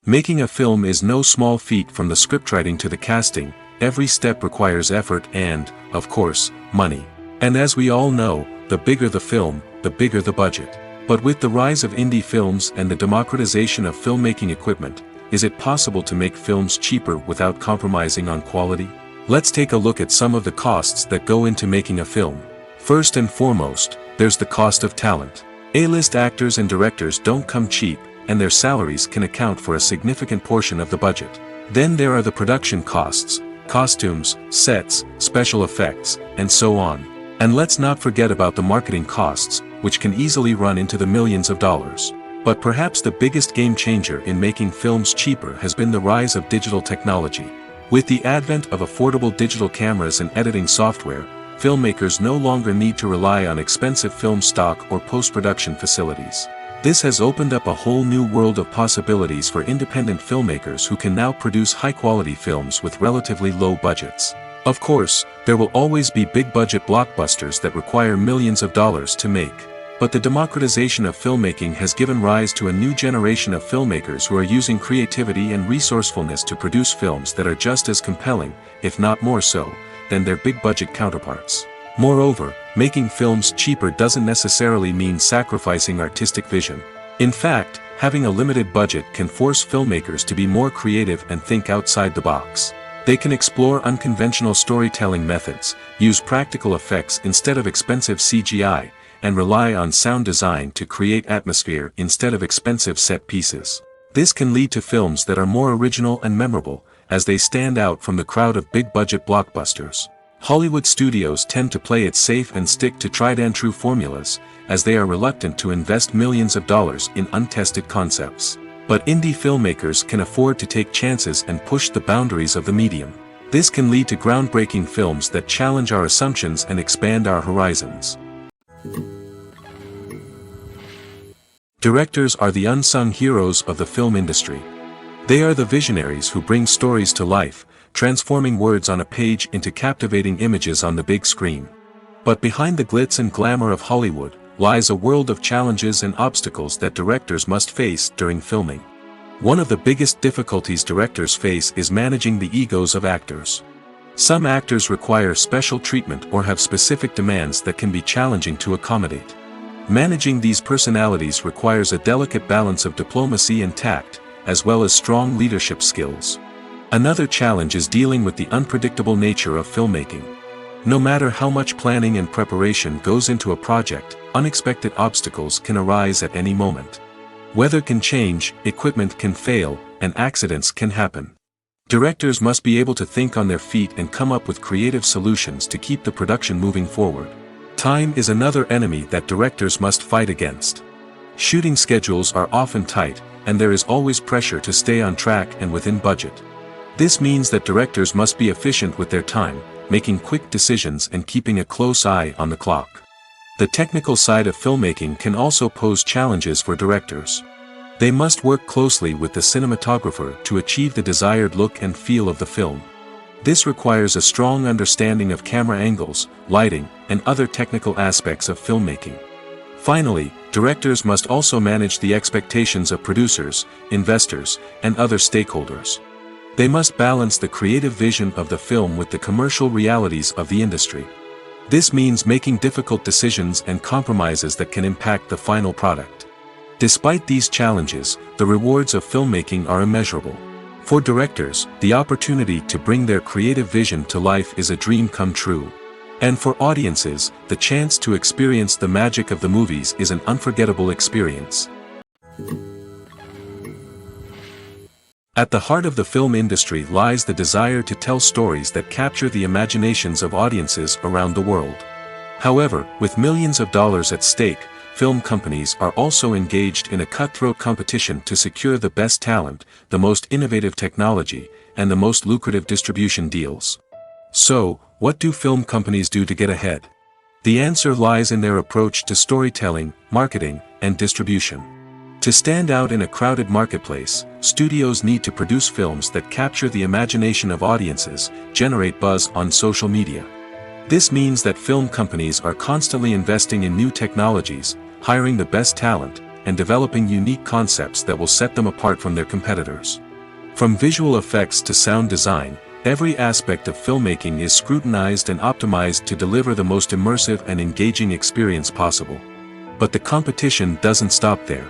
Making a film is no small feat. From the scriptwriting to the casting, every step requires effort and, of course, money. And as we all know, the bigger the film, the bigger the budget. But with the rise of indie films and the democratization of filmmaking equipment, is it possible to make films cheaper without compromising on quality? Let's take a look at some of the costs that go into making a film. First and foremost, there's the cost of talent. A-list actors and directors don't come cheap, and their salaries can account for a significant portion of the budget. Then there are the production costs, costumes, sets, special effects, and so on. And let's not forget about the marketing costs, which can easily run into the millions of dollars. But perhaps the biggest game changer in making films cheaper has been the rise of digital technology. With the advent of affordable digital cameras and editing software, filmmakers no longer need to rely on expensive film stock or post-production facilities. This has opened up a whole new world of possibilities for independent filmmakers who can now produce high-quality films with relatively low budgets. Of course, there will always be big-budget blockbusters that require millions of dollars to make. But the democratization of filmmaking has given rise to a new generation of filmmakers who are using creativity and resourcefulness to produce films that are just as compelling, if not more so, than their big-budget counterparts. Moreover, making films cheaper doesn't necessarily mean sacrificing artistic vision. In fact, having a limited budget can force filmmakers to be more creative and think outside the box. They can explore unconventional storytelling methods, use practical effects instead of expensive CGI, and rely on sound design to create atmosphere instead of expensive set pieces. This can lead to films that are more original and memorable, as they stand out from the crowd of big-budget blockbusters. Hollywood studios tend to play it safe and stick to tried-and-true formulas, as they are reluctant to invest millions of dollars in untested concepts. But indie filmmakers can afford to take chances and push the boundaries of the medium. This can lead to groundbreaking films that challenge our assumptions and expand our horizons. Directors are the unsung heroes of the film industry. They are the visionaries who bring stories to life, transforming words on a page into captivating images on the big screen. But behind the glitz and glamour of Hollywood lies a world of challenges and obstacles that directors must face during filming. One of the biggest difficulties directors face is managing the egos of actors. Some actors require special treatment or have specific demands that can be challenging to accommodate. Managing these personalities requires a delicate balance of diplomacy and tact, as well as strong leadership skills. Another challenge is dealing with the unpredictable nature of filmmaking. No matter how much planning and preparation goes into a project, unexpected obstacles can arise at any moment. Weather can change, equipment can fail, and accidents can happen. Directors must be able to think on their feet and come up with creative solutions to keep the production moving forward. Time is another enemy that directors must fight against. Shooting schedules are often tight, and there is always pressure to stay on track and within budget. This means that directors must be efficient with their time, making quick decisions and keeping a close eye on the clock. The technical side of filmmaking can also pose challenges for directors. They must work closely with the cinematographer to achieve the desired look and feel of the film. This requires a strong understanding of camera angles, lighting, and other technical aspects of filmmaking. Finally, directors must also manage the expectations of producers, investors, and other stakeholders. They must balance the creative vision of the film with the commercial realities of the industry. This means making difficult decisions and compromises that can impact the final product. Despite these challenges, the rewards of filmmaking are immeasurable. For directors, the opportunity to bring their creative vision to life is a dream come true. And for audiences, the chance to experience the magic of the movies is an unforgettable experience. At the heart of the film industry lies the desire to tell stories that capture the imaginations of audiences around the world. However, with millions of dollars at stake, film companies are also engaged in a cutthroat competition to secure the best talent, the most innovative technology, and the most lucrative distribution deals. So, what do film companies do to get ahead? The answer lies in their approach to storytelling, marketing, and distribution. To stand out in a crowded marketplace, studios need to produce films that capture the imagination of audiences, generate buzz on social media. This means that film companies are constantly investing in new technologies, hiring the best talent, and developing unique concepts that will set them apart from their competitors. From visual effects to sound design, every aspect of filmmaking is scrutinized and optimized to deliver the most immersive and engaging experience possible. But the competition doesn't stop there.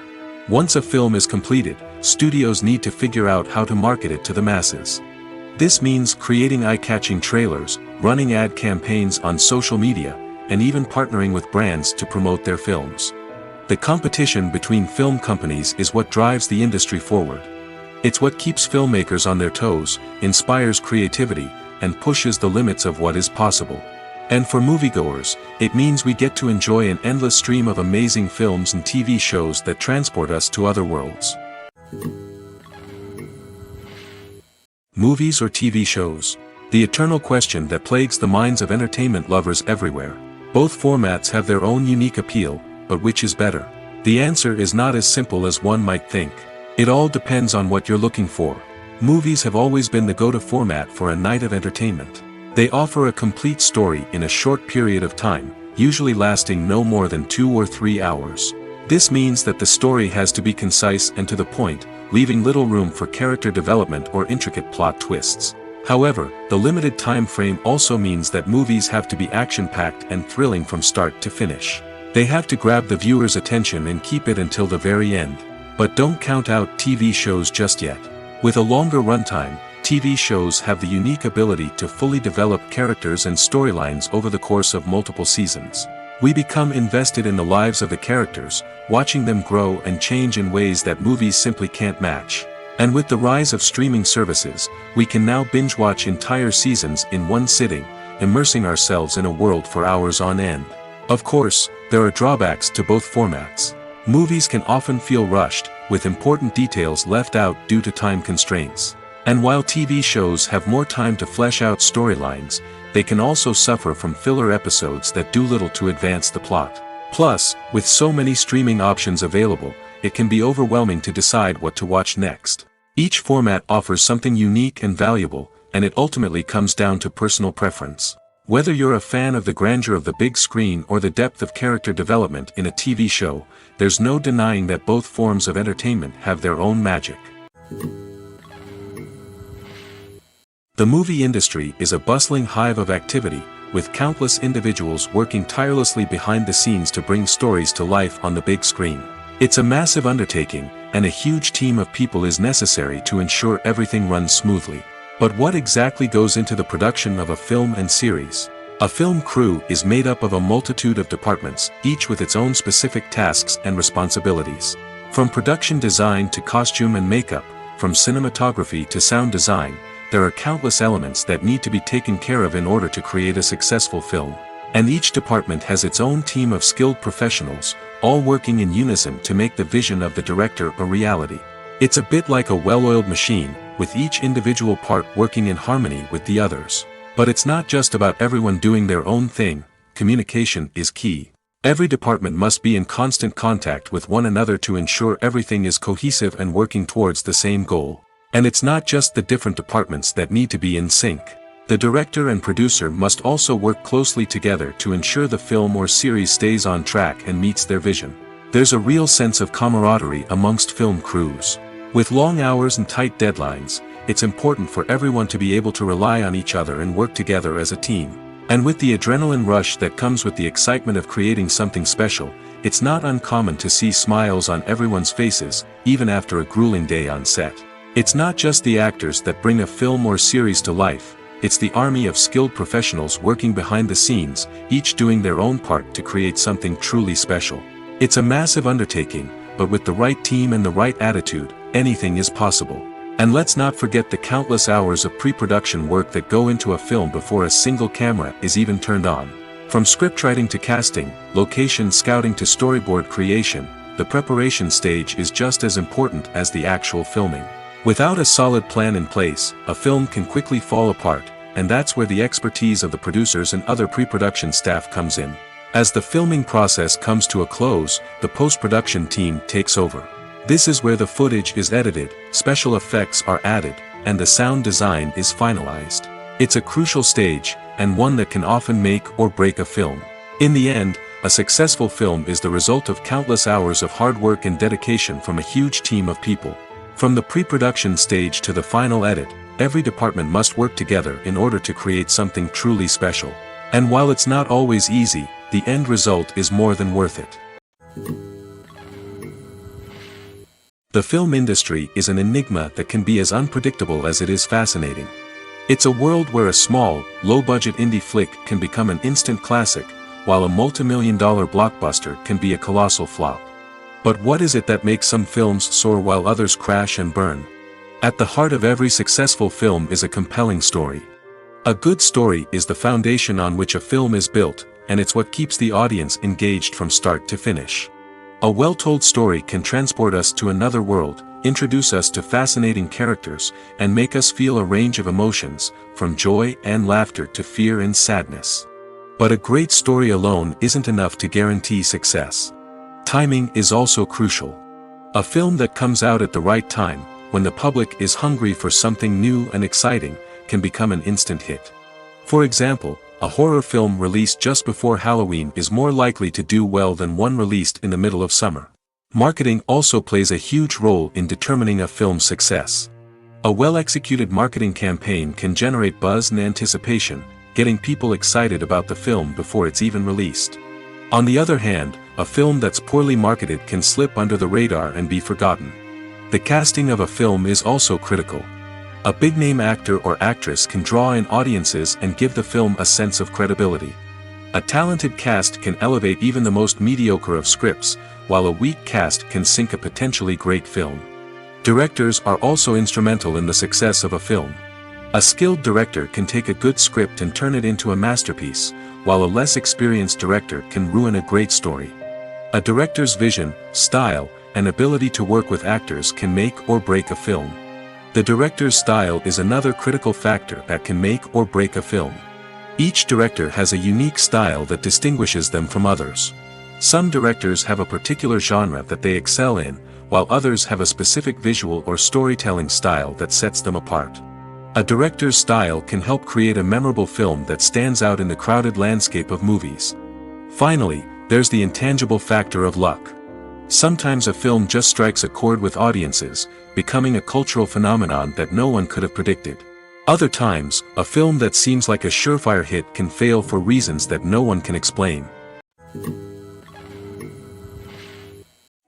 Once a film is completed, studios need to figure out how to market it to the masses. This means creating eye-catching trailers, running ad campaigns on social media, and even partnering with brands to promote their films. The competition between film companies is what drives the industry forward. It's what keeps filmmakers on their toes, inspires creativity, and pushes the limits of what is possible. And for moviegoers, it means we get to enjoy an endless stream of amazing films and TV shows that transport us to other worlds. Movies or TV shows? The eternal question that plagues the minds of entertainment lovers everywhere. Both formats have their own unique appeal, but which is better? The answer is not as simple as one might think. It all depends on what you're looking for. Movies have always been the go-to format for a night of entertainment. They offer a complete story in a short period of time, usually lasting no more than 2 or 3 hours. This means that the story has to be concise and to the point, leaving little room for character development or intricate plot twists. However, the limited time frame also means that movies have to be action-packed and thrilling from start to finish. They have to grab the viewer's attention and keep it until the very end. But don't count out TV shows just yet. With a longer runtime, TV shows have the unique ability to fully develop characters and storylines over the course of multiple seasons. We become invested in the lives of the characters, watching them grow and change in ways that movies simply can't match. And with the rise of streaming services, we can now binge-watch entire seasons in one sitting, immersing ourselves in a world for hours on end. Of course, there are drawbacks to both formats. Movies can often feel rushed, with important details left out due to time constraints. And while TV shows have more time to flesh out storylines, they can also suffer from filler episodes that do little to advance the plot. Plus, with so many streaming options available, it can be overwhelming to decide what to watch next. Each format offers something unique and valuable, and it ultimately comes down to personal preference. Whether you're a fan of the grandeur of the big screen or the depth of character development in a TV show, there's no denying that both forms of entertainment have their own magic. The movie industry is a bustling hive of activity, with countless individuals working tirelessly behind the scenes to bring stories to life on the big screen. It's a massive undertaking, and a huge team of people is necessary to ensure everything runs smoothly. But what exactly goes into the production of a film and series? A film crew is made up of a multitude of departments, each with its own specific tasks and responsibilities. From production design to costume and makeup, from cinematography to sound design, there are countless elements that need to be taken care of in order to create a successful film. And each department has its own team of skilled professionals, all working in unison to make the vision of the director a reality. It's a bit like a well-oiled machine, with each individual part working in harmony with the others. But it's not just about everyone doing their own thing. Communication is key. Every department must be in constant contact with one another to ensure everything is cohesive and working towards the same goal. And it's not just the different departments that need to be in sync. The director and producer must also work closely together to ensure the film or series stays on track and meets their vision. There's a real sense of camaraderie amongst film crews. With long hours and tight deadlines, it's important for everyone to be able to rely on each other and work together as a team. And with the adrenaline rush that comes with the excitement of creating something special, it's not uncommon to see smiles on everyone's faces, even after a grueling day on set. It's not just the actors that bring a film or series to life, it's the army of skilled professionals working behind the scenes, each doing their own part to create something truly special. It's a massive undertaking, but with the right team and the right attitude, anything is possible. And let's not forget the countless hours of pre-production work that go into a film before a single camera is even turned on. From scriptwriting to casting, location scouting to storyboard creation, the preparation stage is just as important as the actual filming. Without a solid plan in place, a film can quickly fall apart, and that's where the expertise of the producers and other pre-production staff comes in. As the filming process comes to a close, the post-production team takes over. This is where the footage is edited, special effects are added, and the sound design is finalized. It's a crucial stage, and one that can often make or break a film. In the end, A successful film is the result of countless hours of hard work and dedication from a huge team of people. From the pre-production stage to the final edit, every department must work together in order to create something truly special. And while it's not always easy, the end result is more than worth it. The film industry is an enigma that can be as unpredictable as it is fascinating. It's a world where a small, low-budget indie flick can become an instant classic, while a multi-million-dollar blockbuster can be a colossal flop. But what is it that makes some films soar while others crash and burn? At the heart of every successful film is a compelling story. A good story is the foundation on which a film is built, and it's what keeps the audience engaged from start to finish. A well-told story can transport us to another world, introduce us to fascinating characters, and make us feel a range of emotions, from joy and laughter to fear and sadness. But a great story alone isn't enough to guarantee success. Timing is also crucial. A film that comes out at the right time, when the public is hungry for something new and exciting, can become an instant hit. For example, a horror film released just before Halloween is more likely to do well than one released in the middle of summer. Marketing also plays a huge role in determining a film's success. A well-executed marketing campaign can generate buzz and anticipation, getting people excited about the film before it's even released. On the other hand, a film that's poorly marketed can slip under the radar and be forgotten. The casting of a film is also critical. A big-name actor or actress can draw in audiences and give the film a sense of credibility. A talented cast can elevate even the most mediocre of scripts, while a weak cast can sink a potentially great film. Directors are also instrumental in the success of a film. A skilled director can take a good script and turn it into a masterpiece, while a less experienced director can ruin a great story. A director's vision, style, and ability to work with actors can make or break a film. The director's style is another critical factor that can make or break a film. Each director has a unique style that distinguishes them from others. Some directors have a particular genre that they excel in, while others have a specific visual or storytelling style that sets them apart. A director's style can help create a memorable film that stands out in the crowded landscape of movies. Finally, there's the intangible factor of luck. Sometimes a film just strikes a chord with audiences, becoming a cultural phenomenon that no one could have predicted. Other times, a film that seems like a surefire hit can fail for reasons that no one can explain.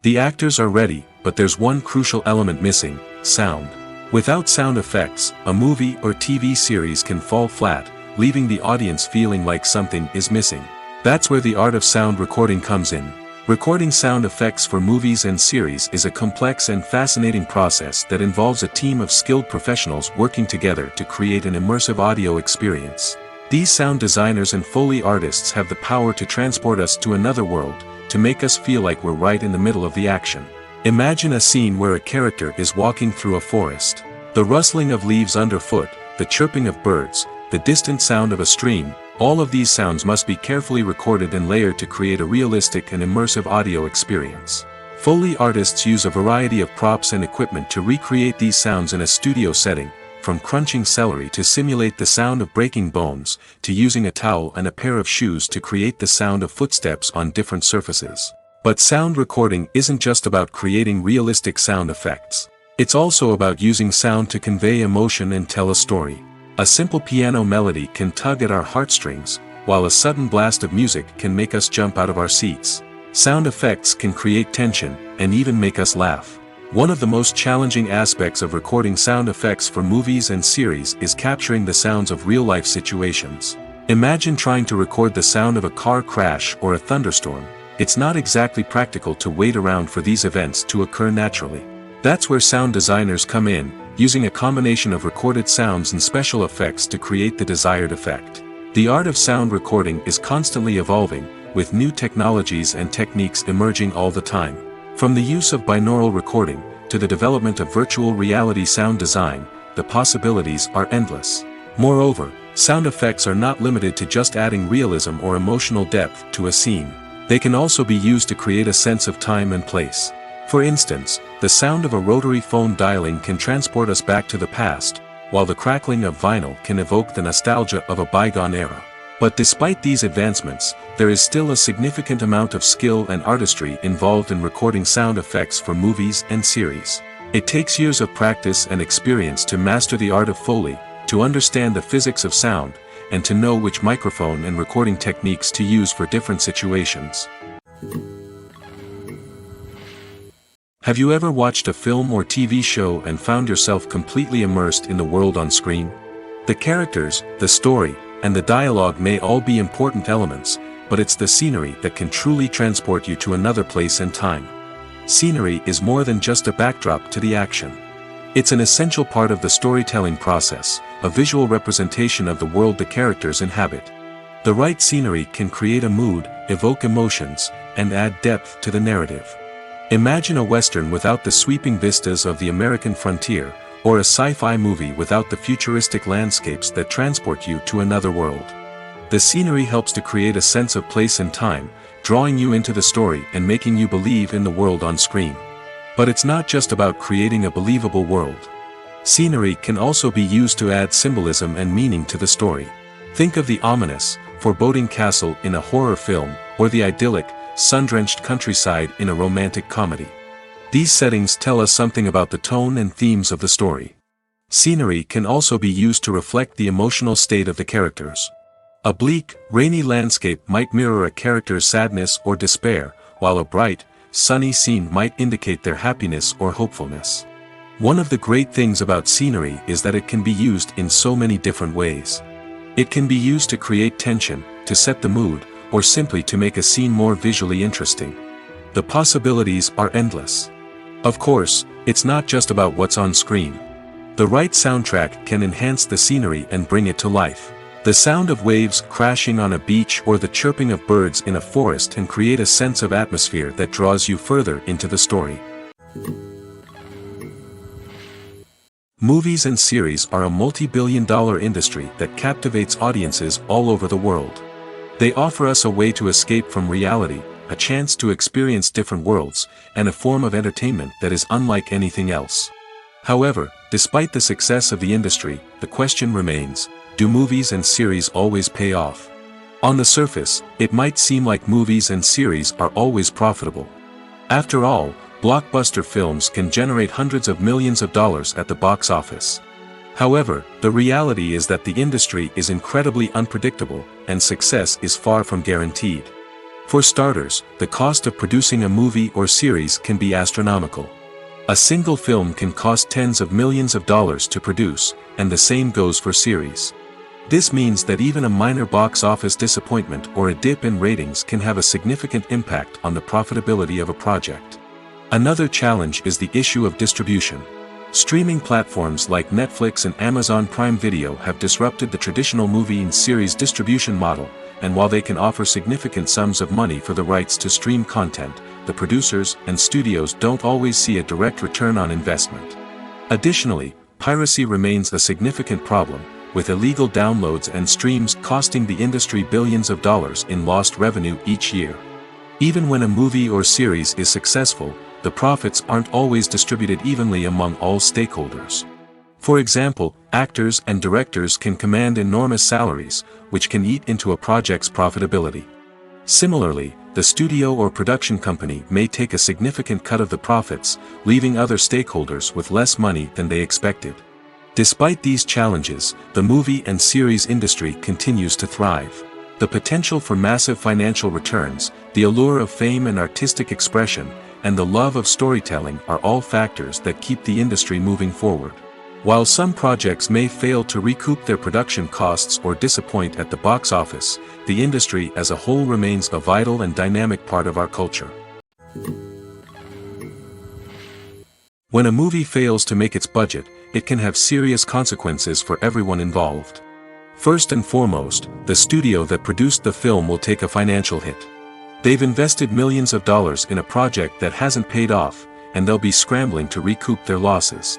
The actors are ready, but there's one crucial element missing: sound. Without sound effects, a movie or TV series can fall flat, leaving the audience feeling like something is missing. That's where the art of sound recording comes in. Recording sound effects for movies and series is a complex and fascinating process that involves a team of skilled professionals working together to create an immersive audio experience. These sound designers and Foley artists have the power to transport us to another world, to make us feel like we're right in the middle of the action. Imagine a scene where a character is walking through a forest. The rustling of leaves underfoot, the chirping of birds, the distant sound of a stream, all of these sounds must be carefully recorded and layered to create a realistic and immersive audio experience. Foley artists use a variety of props and equipment to recreate these sounds in a studio setting, from crunching celery to simulate the sound of breaking bones, to using a towel and a pair of shoes to create the sound of footsteps on different surfaces. But sound recording isn't just about creating realistic sound effects. It's also about using sound to convey emotion and tell a story. A simple piano melody can tug at our heartstrings, while a sudden blast of music can make us jump out of our seats. Sound effects can create tension, and even make us laugh. One of the most challenging aspects of recording sound effects for movies and series is capturing the sounds of real-life situations. Imagine trying to record the sound of a car crash or a thunderstorm. It's not exactly practical to wait around for these events to occur naturally. That's where sound designers come in, using a combination of recorded sounds and special effects to create the desired effect. The art of sound recording is constantly evolving, with new technologies and techniques emerging all the time. From the use of binaural recording, to the development of virtual reality sound design, the possibilities are endless. Moreover, sound effects are not limited to just adding realism or emotional depth to a scene. They can also be used to create a sense of time and place. For instance, the sound of a rotary phone dialing can transport us back to the past, while the crackling of vinyl can evoke the nostalgia of a bygone era. But despite these advancements, there is still a significant amount of skill and artistry involved in recording sound effects for movies and series. It takes years of practice and experience to master the art of Foley, to understand the physics of sound, and to know which microphone and recording techniques to use for different situations. Have you ever watched a film or TV show and found yourself completely immersed in the world on screen? The characters, the story, and the dialogue may all be important elements, but it's the scenery that can truly transport you to another place and time. Scenery is more than just a backdrop to the action. It's an essential part of the storytelling process, a visual representation of the world the characters inhabit. The right scenery can create a mood, evoke emotions, and add depth to the narrative. Imagine a Western without the sweeping vistas of the American frontier, or a sci-fi movie without the futuristic landscapes that transport you to another world. The scenery helps to create a sense of place and time, drawing you into the story and making you believe in the world on screen. But it's not just about creating a believable world. Scenery can also be used to add symbolism and meaning to the story. Think of the ominous, foreboding castle in a horror film, or the idyllic, sun-drenched countryside in a romantic comedy. These settings tell us something about the tone and themes of the story. Scenery can also be used to reflect the emotional state of the characters. A bleak, rainy landscape might mirror a character's sadness or despair, while a bright, sunny scene might indicate their happiness or hopefulness. One of the great things about scenery is that it can be used in so many different ways. It can be used to create tension, to set the mood, or simply to make a scene more visually interesting. The possibilities are endless. Of course, it's not just about what's on screen. The right soundtrack can enhance the scenery and bring it to life. The sound of waves crashing on a beach or the chirping of birds in a forest can create a sense of atmosphere that draws you further into the story. Movies and series are a multi-billion-dollar industry that captivates audiences all over the world. They offer us a way to escape from reality, a chance to experience different worlds, and a form of entertainment that is unlike anything else. However, despite the success of the industry, the question remains, do movies and series always pay off? On the surface, it might seem like movies and series are always profitable. After all, blockbuster films can generate hundreds of millions of dollars at the box office. However, the reality is that the industry is incredibly unpredictable, and success is far from guaranteed. For starters, the cost of producing a movie or series can be astronomical. A single film can cost tens of millions of dollars to produce, and the same goes for series. This means that even a minor box office disappointment or a dip in ratings can have a significant impact on the profitability of a project. Another challenge is the issue of distribution. Streaming platforms like Netflix and Amazon Prime Video have disrupted the traditional movie and series distribution model, and while they can offer significant sums of money for the rights to stream content, the producers and studios don't always see a direct return on investment. Additionally, piracy remains a significant problem, with illegal downloads and streams costing the industry billions of dollars in lost revenue each year. Even when a movie or series is successful, the profits aren't always distributed evenly among all stakeholders. For example, actors and directors can command enormous salaries, which can eat into a project's profitability. Similarly, the studio or production company may take a significant cut of the profits, leaving other stakeholders with less money than they expected. Despite these challenges, the movie and series industry continues to thrive. The potential for massive financial returns, the allure of fame and artistic expression, and the love of storytelling are all factors that keep the industry moving forward. While some projects may fail to recoup their production costs or disappoint at the box office, the industry as a whole remains a vital and dynamic part of our culture. When a movie fails to make its budget, it can have serious consequences for everyone involved. First and foremost, the studio that produced the film will take a financial hit. They've invested millions of dollars in a project that hasn't paid off, and they'll be scrambling to recoup their losses.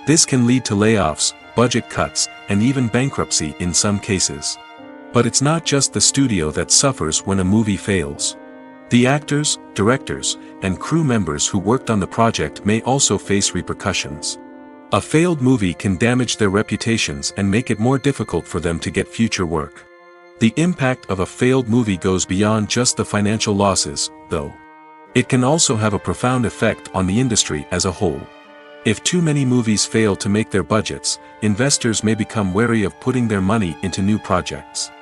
This can lead to layoffs, budget cuts, and even bankruptcy in some cases. But it's not just the studio that suffers when a movie fails. The actors, directors, and crew members who worked on the project may also face repercussions. A failed movie can damage their reputations and make it more difficult for them to get future work. The impact of a failed movie goes beyond just the financial losses, though. It can also have a profound effect on the industry as a whole. If too many movies fail to make their budgets, investors may become wary of putting their money into new projects.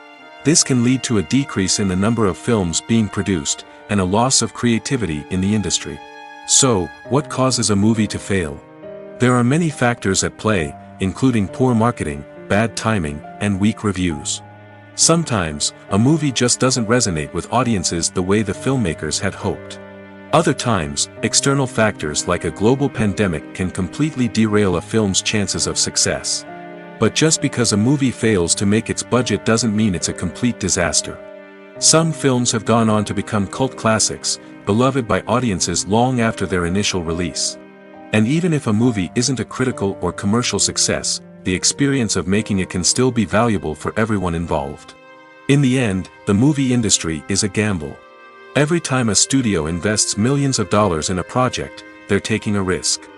This can lead to a decrease in the number of films being produced, and a loss of creativity in the industry. So, what causes a movie to fail? There are many factors at play, including poor marketing, bad timing, and weak reviews. Sometimes, a movie just doesn't resonate with audiences the way the filmmakers had hoped. Other times, external factors like a global pandemic can completely derail a film's chances of success. But just because a movie fails to make its budget doesn't mean it's a complete disaster. Some films have gone on to become cult classics, beloved by audiences long after their initial release. And even if a movie isn't a critical or commercial success, the experience of making it can still be valuable for everyone involved. In the end, the movie industry is a gamble. Every time a studio invests millions of dollars in a project, they're taking a risk.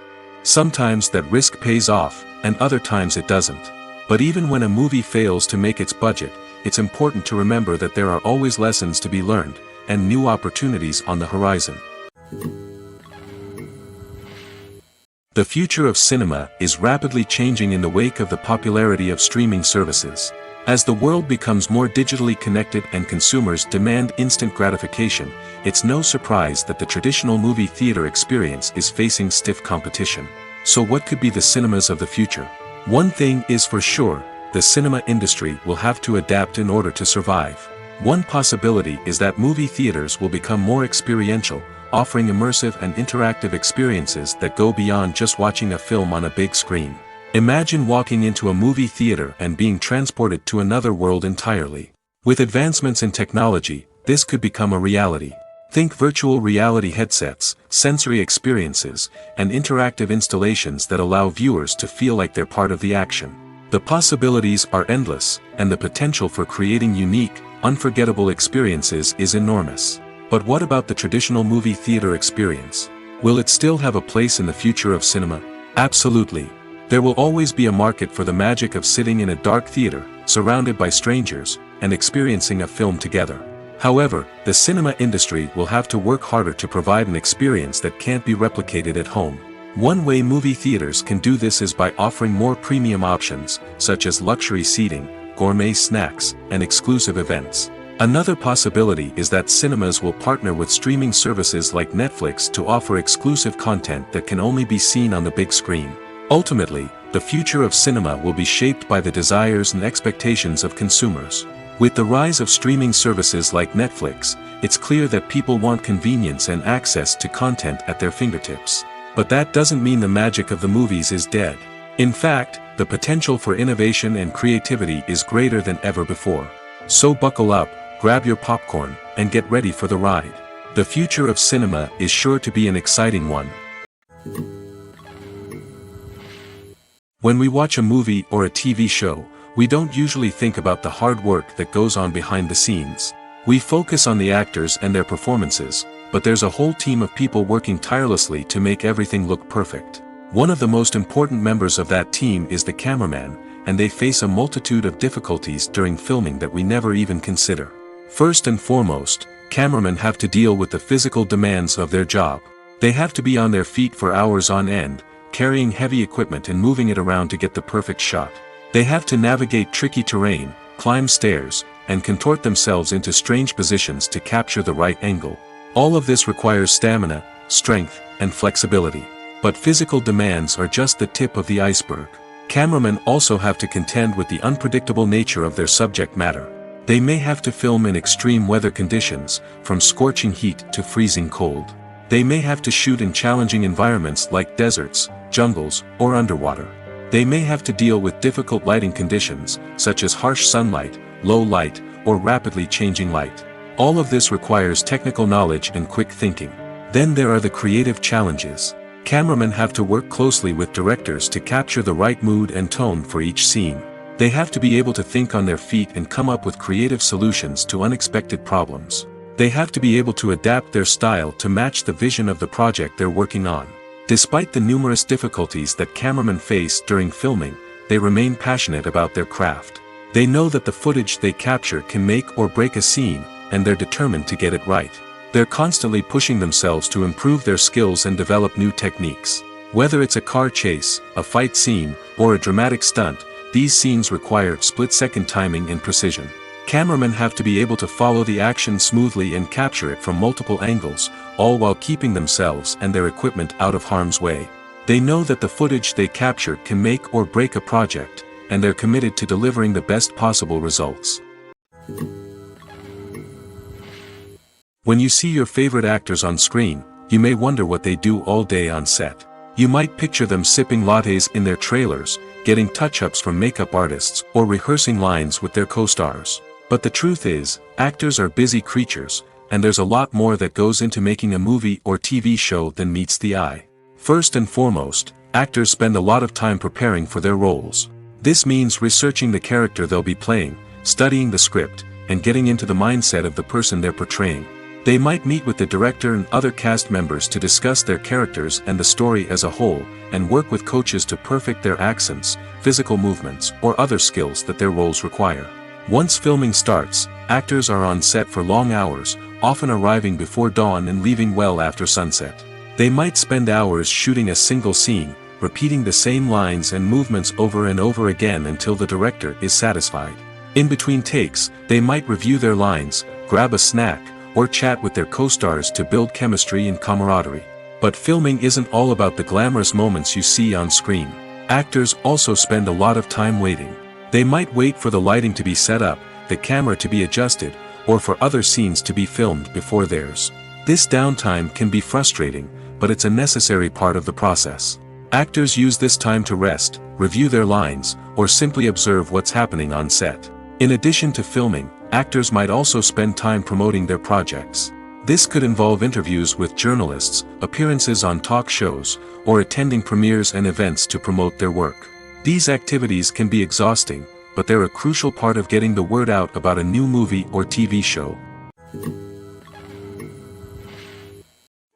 Sometimes that risk pays off, and other times it doesn't. But even when a movie fails to make its budget, it's important to remember that there are always lessons to be learned, and new opportunities on the horizon. The future of cinema is rapidly changing in the wake of the popularity of streaming services. As the world becomes more digitally connected and consumers demand instant gratification, it's no surprise that the traditional movie theater experience is facing stiff competition. So what could be the cinemas of the future? One thing is for sure, the cinema industry will have to adapt in order to survive. One possibility is that movie theaters will become more experiential, offering immersive and interactive experiences that go beyond just watching a film on a big screen. Imagine walking into a movie theater and being transported to another world entirely. With advancements in technology, this could become a reality. Think virtual reality headsets, sensory experiences, and interactive installations that allow viewers to feel like they're part of the action. The possibilities are endless, and the potential for creating unique, unforgettable experiences is enormous. But what about the traditional movie theater experience? Will it still have a place in the future of cinema? Absolutely. There will always be a market for the magic of sitting in a dark theater, surrounded by strangers, and experiencing a film together. However, the cinema industry will have to work harder to provide an experience that can't be replicated at home. One way movie theaters can do this is by offering more premium options, such as luxury seating, gourmet snacks, and exclusive events. Another possibility is that cinemas will partner with streaming services like Netflix to offer exclusive content that can only be seen on the big screen. Ultimately, the future of cinema will be shaped by the desires and expectations of consumers. With the rise of streaming services like Netflix, it's clear that people want convenience and access to content at their fingertips. But that doesn't mean the magic of the movies is dead. In fact, the potential for innovation and creativity is greater than ever before. So buckle up, grab your popcorn, and get ready for the ride. The future of cinema is sure to be an exciting one. When we watch a movie or a TV show, we don't usually think about the hard work that goes on behind the scenes. We focus on the actors and their performances, but there's a whole team of people working tirelessly to make everything look perfect. One of the most important members of that team is the cameraman, and they face a multitude of difficulties during filming that we never even consider. First and foremost, cameramen have to deal with the physical demands of their job. They have to be on their feet for hours on end, carrying heavy equipment and moving it around to get the perfect shot. They have to navigate tricky terrain, climb stairs, and contort themselves into strange positions to capture the right angle. All of this requires stamina, strength, and flexibility. But physical demands are just the tip of the iceberg. Cameramen also have to contend with the unpredictable nature of their subject matter. They may have to film in extreme weather conditions, from scorching heat to freezing cold. They may have to shoot in challenging environments like deserts, jungles, or underwater. They may have to deal with difficult lighting conditions, such as harsh sunlight, low light, or rapidly changing light. All of this requires technical knowledge and quick thinking. Then there are the creative challenges. Cameramen have to work closely with directors to capture the right mood and tone for each scene. They have to be able to think on their feet and come up with creative solutions to unexpected problems. They have to be able to adapt their style to match the vision of the project they're working on. Despite the numerous difficulties that cameramen face during filming, they remain passionate about their craft. They know that the footage they capture can make or break a scene, and they're determined to get it right. They're constantly pushing themselves to improve their skills and develop new techniques. Whether it's a car chase, a fight scene, or a dramatic stunt, these scenes require split-second timing and precision. Cameramen have to be able to follow the action smoothly and capture it from multiple angles, all while keeping themselves and their equipment out of harm's way. They know that the footage they capture can make or break a project, and they're committed to delivering the best possible results. When you see your favorite actors on screen, you may wonder what they do all day on set. You might picture them sipping lattes in their trailers, getting touch-ups from makeup artists, or rehearsing lines with their co-stars. But the truth is, actors are busy creatures, and there's a lot more that goes into making a movie or TV show than meets the eye. First and foremost, actors spend a lot of time preparing for their roles. This means researching the character they'll be playing, studying the script, and getting into the mindset of the person they're portraying. They might meet with the director and other cast members to discuss their characters and the story as a whole, and work with coaches to perfect their accents, physical movements, or other skills that their roles require. Once filming starts, actors are on set for long hours, often arriving before dawn and leaving well after sunset. They might spend hours shooting a single scene, repeating the same lines and movements over and over again until the director is satisfied. In between takes, they might review their lines, grab a snack, or chat with their co-stars to build chemistry and camaraderie. But filming isn't all about the glamorous moments you see on screen. Actors also spend a lot of time waiting. They might wait for the lighting to be set up, the camera to be adjusted, or for other scenes to be filmed before theirs. This downtime can be frustrating, but it's a necessary part of the process. Actors use this time to rest, review their lines, or simply observe what's happening on set. In addition to filming, actors might also spend time promoting their projects. This could involve interviews with journalists, appearances on talk shows, or attending premieres and events to promote their work. These activities can be exhausting, but they're a crucial part of getting the word out about a new movie or TV show.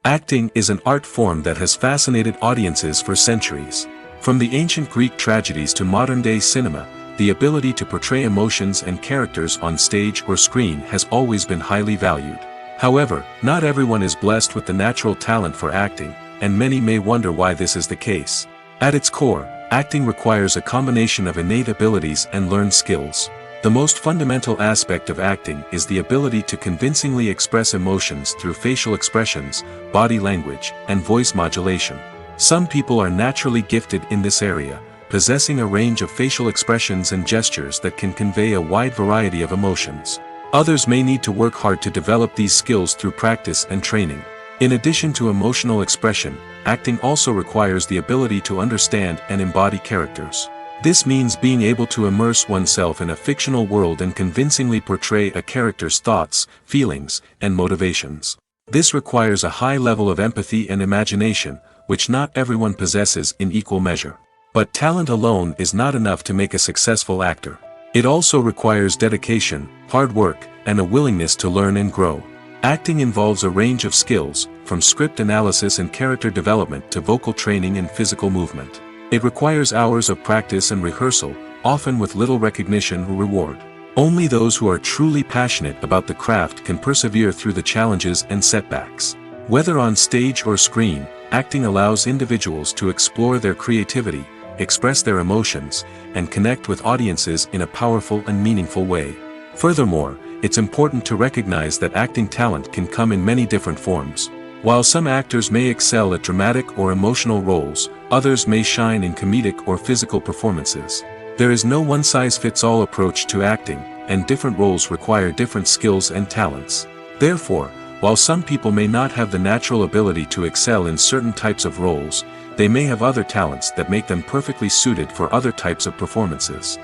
Acting is an art form that has fascinated audiences for centuries. From the ancient Greek tragedies to modern-day cinema, the ability to portray emotions and characters on stage or screen has always been highly valued. However, not everyone is blessed with the natural talent for acting, and many may wonder why this is the case. At its core, acting requires a combination of innate abilities and learned skills. The most fundamental aspect of acting is the ability to convincingly express emotions through facial expressions, body language, and voice modulation. Some people are naturally gifted in this area, possessing a range of facial expressions and gestures that can convey a wide variety of emotions. Others may need to work hard to develop these skills through practice and training. In addition to emotional expression, acting also requires the ability to understand and embody characters. This means being able to immerse oneself in a fictional world and convincingly portray a character's thoughts, feelings, and motivations. This requires a high level of empathy and imagination, which not everyone possesses in equal measure. But talent alone is not enough to make a successful actor. It also requires dedication, hard work, and a willingness to learn and grow. Acting involves a range of skills, from script analysis and character development to vocal training and physical movement. It requires hours of practice and rehearsal, often with little recognition or reward. Only those who are truly passionate about the craft can persevere through the challenges and setbacks. Whether on stage or screen, acting allows individuals to explore their creativity, express their emotions, and connect with audiences in a powerful and meaningful way. Furthermore, it's important to recognize that acting talent can come in many different forms. While some actors may excel at dramatic or emotional roles, others may shine in comedic or physical performances. There is no one-size-fits-all approach to acting, and different roles require different skills and talents. Therefore, while some people may not have the natural ability to excel in certain types of roles, they may have other talents that make them perfectly suited for other types of performances.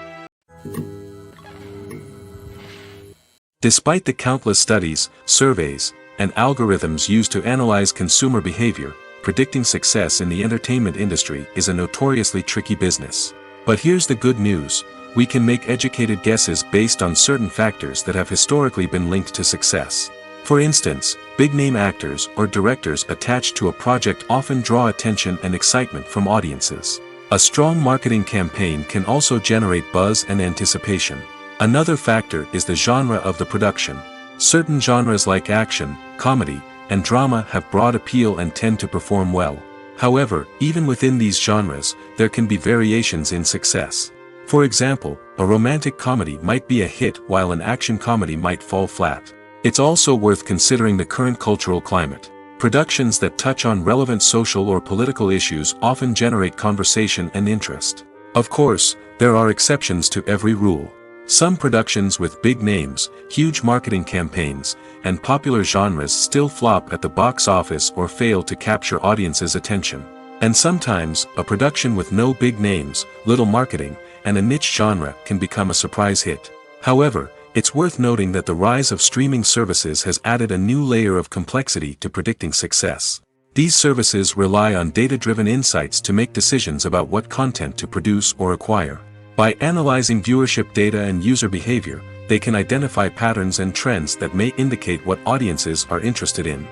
Despite the countless studies, surveys, and algorithms used to analyze consumer behavior, predicting success in the entertainment industry is a notoriously tricky business. But here's the good news: we can make educated guesses based on certain factors that have historically been linked to success. For instance, big-name actors or directors attached to a project often draw attention and excitement from audiences. A strong marketing campaign can also generate buzz and anticipation. Another factor is the genre of the production. Certain genres like action, comedy, and drama have broad appeal and tend to perform well. However, even within these genres, there can be variations in success. For example, a romantic comedy might be a hit while an action comedy might fall flat. It's also worth considering the current cultural climate. Productions that touch on relevant social or political issues often generate conversation and interest. Of course, there are exceptions to every rule. Some productions with big names, huge marketing campaigns, and popular genres still flop at the box office or fail to capture audiences' attention. And sometimes, a production with no big names, little marketing, and a niche genre can become a surprise hit. However, it's worth noting that the rise of streaming services has added a new layer of complexity to predicting success. These services rely on data-driven insights to make decisions about what content to produce or acquire. By analyzing viewership data and user behavior, they can identify patterns and trends that may indicate what audiences are interested in.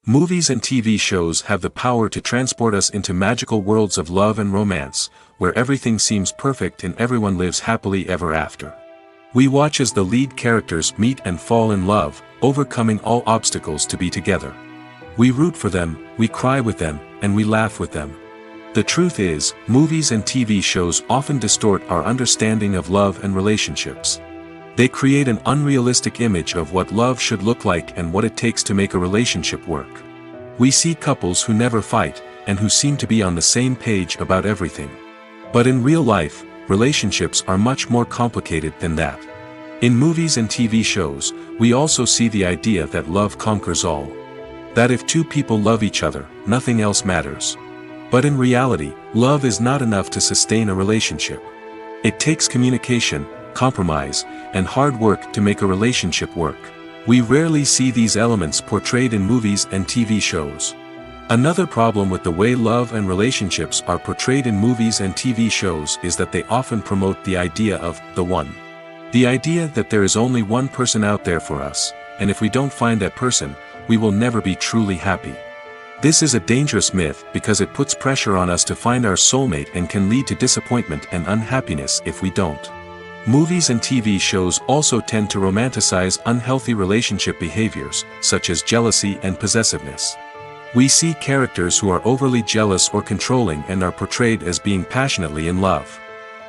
Movies and TV shows have the power to transport us into magical worlds of love and romance, where everything seems perfect and everyone lives happily ever after. We watch as the lead characters meet and fall in love, overcoming all obstacles to be together. We root for them, we cry with them, and we laugh with them. The truth is, movies and TV shows often distort our understanding of love and relationships. They create an unrealistic image of what love should look like and what it takes to make a relationship work. We see couples who never fight, and who seem to be on the same page about everything. But in real life, relationships are much more complicated than that. In movies and TV shows, we also see the idea that love conquers all. That if two people love each other, nothing else matters. But in reality, love is not enough to sustain a relationship. It takes communication, compromise, and hard work to make a relationship work. We rarely see these elements portrayed in movies and TV shows. Another problem with the way love and relationships are portrayed in movies and TV shows is that they often promote the idea of the one. The idea that there is only one person out there for us, and if we don't find that person, we will never be truly happy. This is a dangerous myth because it puts pressure on us to find our soulmate and can lead to disappointment and unhappiness if we don't. Movies and TV shows also tend to romanticize unhealthy relationship behaviors, such as jealousy and possessiveness. We see characters who are overly jealous or controlling and are portrayed as being passionately in love.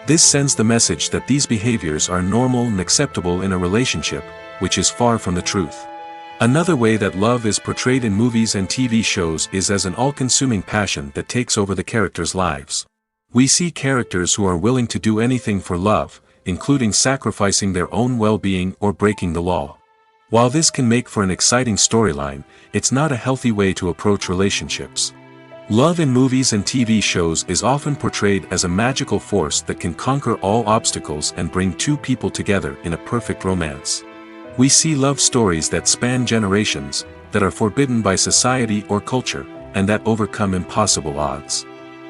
This sends the message that these behaviors are normal and acceptable in a relationship, which is far from the truth. Another way that love is portrayed in movies and TV shows is as an all-consuming passion that takes over the characters' lives. We see characters who are willing to do anything for love, including sacrificing their own well-being or breaking the law. While this can make for an exciting storyline, it's not a healthy way to approach relationships. Love in movies and TV shows is often portrayed as a magical force that can conquer all obstacles and bring two people together in a perfect romance. We see love stories that span generations, that are forbidden by society or culture, and that overcome impossible odds.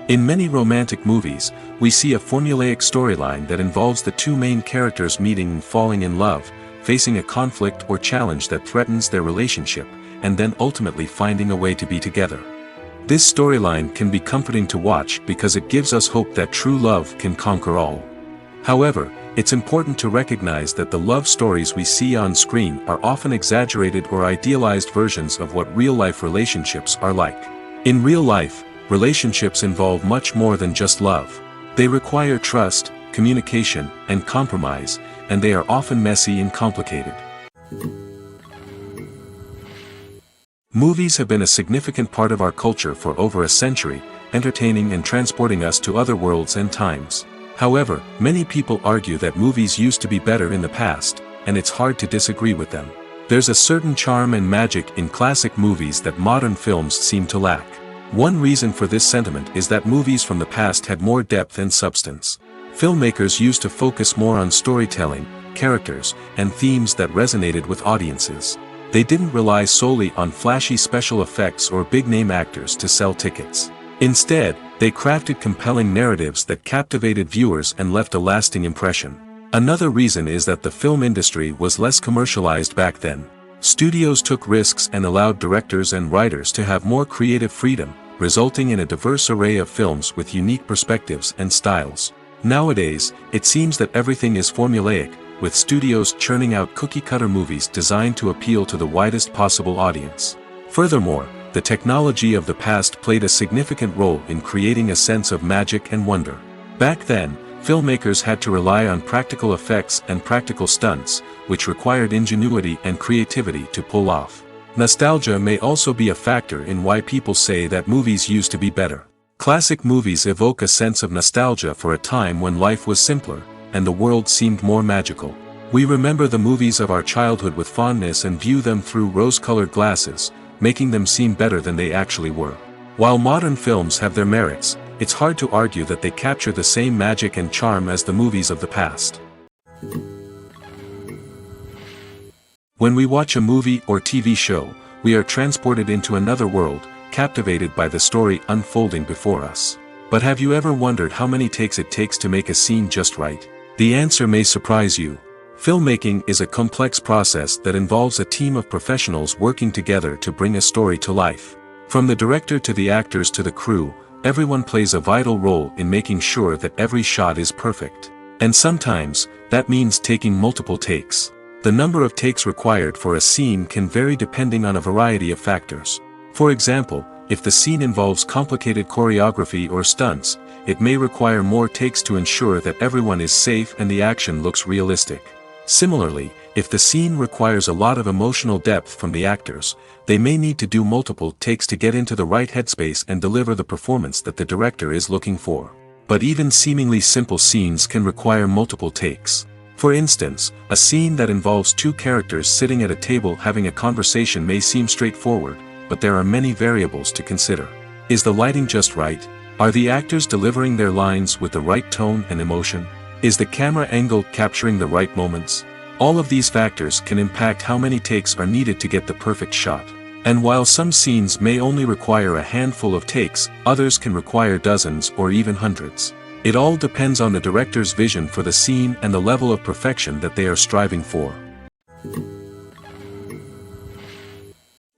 In many romantic movies, we see a formulaic storyline that involves the two main characters meeting and falling in love, facing a conflict or challenge that threatens their relationship, and then ultimately finding a way to be together. This storyline can be comforting to watch because it gives us hope that true love can conquer all. However, it's important to recognize that the love stories we see on screen are often exaggerated or idealized versions of what real-life relationships are like. In real life, relationships involve much more than just love. They require trust, communication, and compromise, and they are often messy and complicated. Movies have been a significant part of our culture for over a century, entertaining and transporting us to other worlds and times. However, many people argue that movies used to be better in the past, and it's hard to disagree with them. There's a certain charm and magic in classic movies that modern films seem to lack. One reason for this sentiment is that movies from the past had more depth and substance. Filmmakers used to focus more on storytelling, characters, and themes that resonated with audiences. They didn't rely solely on flashy special effects or big-name actors to sell tickets. Instead, they crafted compelling narratives that captivated viewers and left a lasting impression. Another reason is that the film industry was less commercialized back then. Studios took risks and allowed directors and writers to have more creative freedom, resulting in a diverse array of films with unique perspectives and styles. Nowadays, it seems that everything is formulaic, with studios churning out cookie-cutter movies designed to appeal to the widest possible audience. Furthermore, the technology of the past played a significant role in creating a sense of magic and wonder. Back then, filmmakers had to rely on practical effects and practical stunts, which required ingenuity and creativity to pull off. Nostalgia may also be a factor in why people say that movies used to be better. Classic movies evoke a sense of nostalgia for a time when life was simpler, and the world seemed more magical. We remember the movies of our childhood with fondness and view them through rose-colored glasses, making them seem better than they actually were. While modern films have their merits, it's hard to argue that they capture the same magic and charm as the movies of the past. When we watch a movie or TV show, we are transported into another world, captivated by the story unfolding before us. But have you ever wondered how many takes it takes to make a scene just right? The answer may surprise you. Filmmaking is a complex process that involves a team of professionals working together to bring a story to life. From the director to the actors to the crew, everyone plays a vital role in making sure that every shot is perfect. And sometimes, that means taking multiple takes. The number of takes required for a scene can vary depending on a variety of factors. For example, if the scene involves complicated choreography or stunts, it may require more takes to ensure that everyone is safe and the action looks realistic. Similarly, if the scene requires a lot of emotional depth from the actors, they may need to do multiple takes to get into the right headspace and deliver the performance that the director is looking for. But even seemingly simple scenes can require multiple takes. For instance, a scene that involves two characters sitting at a table having a conversation may seem straightforward, but there are many variables to consider. Is the lighting just right? Are the actors delivering their lines with the right tone and emotion? Is the camera angle capturing the right moments? All of these factors can impact how many takes are needed to get the perfect shot. And while some scenes may only require a handful of takes, others can require dozens or even hundreds. It all depends on the director's vision for the scene and the level of perfection that they are striving for.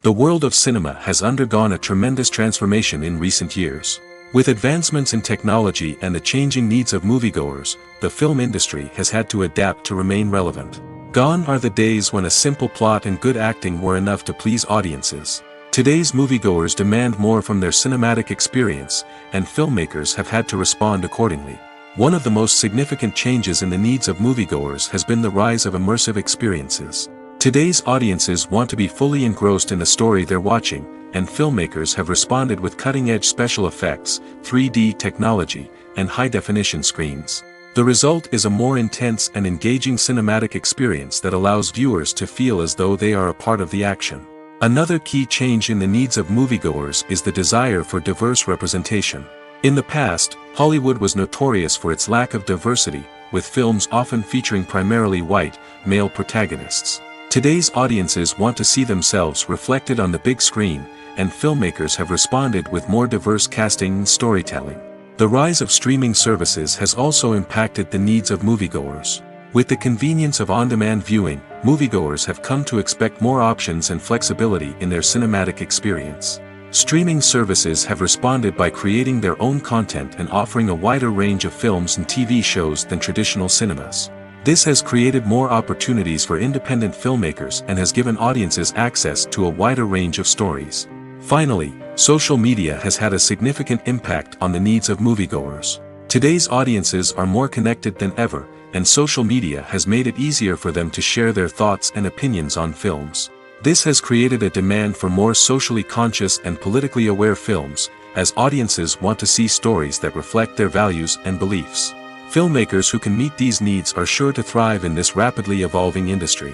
The world of cinema has undergone a tremendous transformation in recent years. With advancements in technology and the changing needs of moviegoers, the film industry has had to adapt to remain relevant. Gone are the days when a simple plot and good acting were enough to please audiences. Today's moviegoers demand more from their cinematic experience, and filmmakers have had to respond accordingly. One of the most significant changes in the needs of moviegoers has been the rise of immersive experiences. Today's audiences want to be fully engrossed in the story they're watching, and filmmakers have responded with cutting-edge special effects, 3D technology, and high-definition screens. The result is a more intense and engaging cinematic experience that allows viewers to feel as though they are a part of the action. Another key change in the needs of moviegoers is the desire for diverse representation. In the past, Hollywood was notorious for its lack of diversity, with films often featuring primarily white, male protagonists. Today's audiences want to see themselves reflected on the big screen, and filmmakers have responded with more diverse casting and storytelling. The rise of streaming services has also impacted the needs of moviegoers. With the convenience of on-demand viewing, moviegoers have come to expect more options and flexibility in their cinematic experience. Streaming services have responded by creating their own content and offering a wider range of films and TV shows than traditional cinemas. This has created more opportunities for independent filmmakers and has given audiences access to a wider range of stories. Finally, social media has had a significant impact on the needs of moviegoers. Today's audiences are more connected than ever, and social media has made it easier for them to share their thoughts and opinions on films. This has created a demand for more socially conscious and politically aware films, as audiences want to see stories that reflect their values and beliefs. Filmmakers who can meet these needs are sure to thrive in this rapidly evolving industry.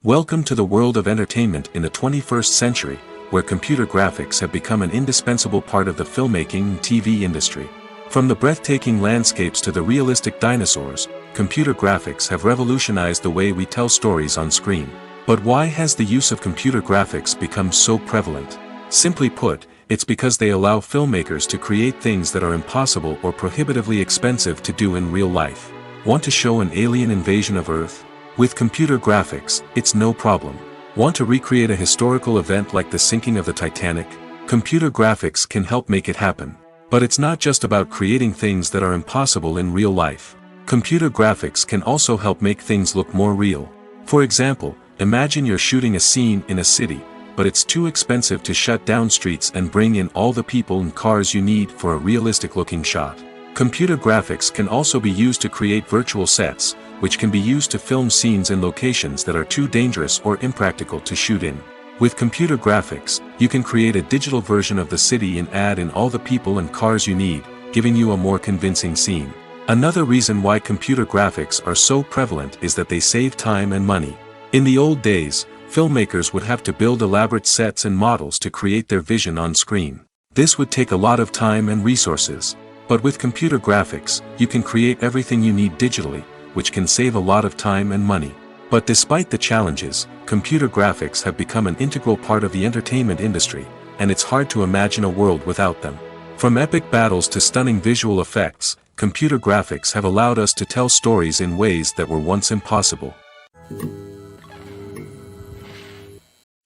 Welcome to the world of entertainment in the 21st century, where computer graphics have become an indispensable part of the filmmaking and TV industry. From the breathtaking landscapes to the realistic dinosaurs, computer graphics have revolutionized the way we tell stories on screen. But why has the use of computer graphics become so prevalent? Simply put, it's because they allow filmmakers to create things that are impossible or prohibitively expensive to do in real life. Want to show an alien invasion of Earth? With computer graphics, it's no problem. Want to recreate a historical event like the sinking of the Titanic? Computer graphics can help make it happen. But it's not just about creating things that are impossible in real life. Computer graphics can also help make things look more real. For example, imagine you're shooting a scene in a city, but it's too expensive to shut down streets and bring in all the people and cars you need for a realistic-looking shot. Computer graphics can also be used to create virtual sets, which can be used to film scenes in locations that are too dangerous or impractical to shoot in. With computer graphics, you can create a digital version of the city and add in all the people and cars you need, giving you a more convincing scene. Another reason why computer graphics are so prevalent is that they save time and money. In the old days, filmmakers would have to build elaborate sets and models to create their vision on screen. This would take a lot of time and resources. But with computer graphics, you can create everything you need digitally, which can save a lot of time and money. But despite the challenges, computer graphics have become an integral part of the entertainment industry, and it's hard to imagine a world without them. From epic battles to stunning visual effects, computer graphics have allowed us to tell stories in ways that were once impossible.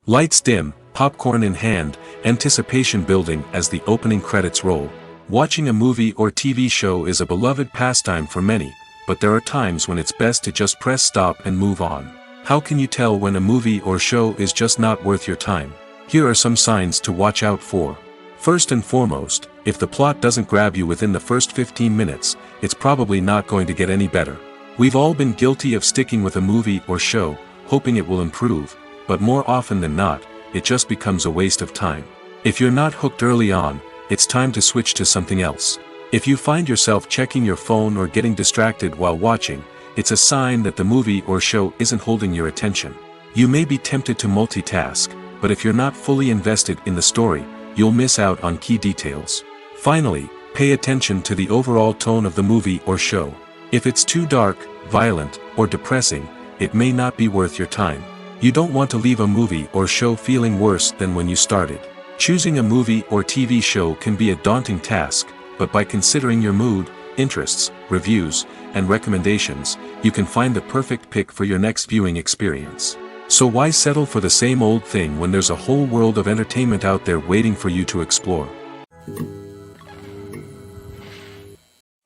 Lights dim, popcorn in hand, anticipation building as the opening credits roll. Watching a movie or TV show is a beloved pastime for many, but there are times when it's best to just press stop and move on. How can you tell when a movie or show is just not worth your time? Here are some signs to watch out for. First and foremost, if the plot doesn't grab you within the first 15 minutes, it's probably not going to get any better. We've all been guilty of sticking with a movie or show, hoping it will improve, but more often than not, it just becomes a waste of time. If you're not hooked early on, it's time to switch to something else. If you find yourself checking your phone or getting distracted while watching, it's a sign that the movie or show isn't holding your attention. You may be tempted to multitask, but if you're not fully invested in the story, you'll miss out on key details. Finally, pay attention to the overall tone of the movie or show. If it's too dark, violent, or depressing, it may not be worth your time. You don't want to leave a movie or show feeling worse than when you started. Choosing a movie or TV show can be a daunting task, but by considering your mood, interests, reviews, and recommendations, you can find the perfect pick for your next viewing experience. So why settle for the same old thing when there's a whole world of entertainment out there waiting for you to explore?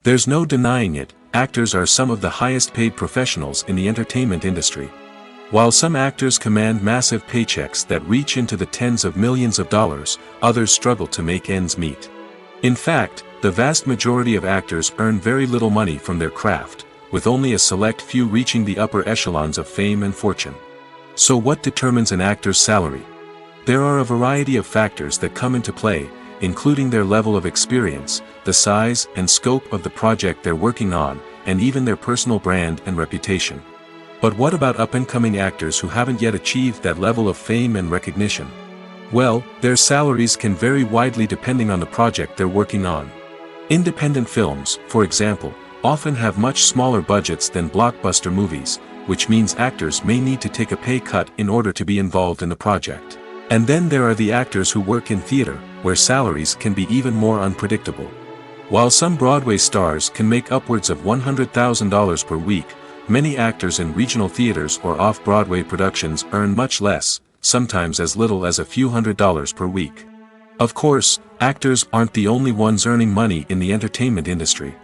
There's no denying it, actors are some of the highest paid professionals in the entertainment industry. While some actors command massive paychecks that reach into the tens of millions of dollars, others struggle to make ends meet. In fact, the vast majority of actors earn very little money from their craft, with only a select few reaching the upper echelons of fame and fortune. So what determines an actor's salary? There are a variety of factors that come into play, including their level of experience, the size and scope of the project they're working on, and even their personal brand and reputation. But what about up-and-coming actors who haven't yet achieved that level of fame and recognition? Well, their salaries can vary widely depending on the project they're working on. Independent films, for example, often have much smaller budgets than blockbuster movies, which means actors may need to take a pay cut in order to be involved in the project. And then there are the actors who work in theater, where salaries can be even more unpredictable. While some Broadway stars can make upwards of $100,000 per week, many actors in regional theaters or off-Broadway productions earn much less, sometimes as little as a few $100s per week. Of course, actors aren't the only ones earning money in the entertainment industry.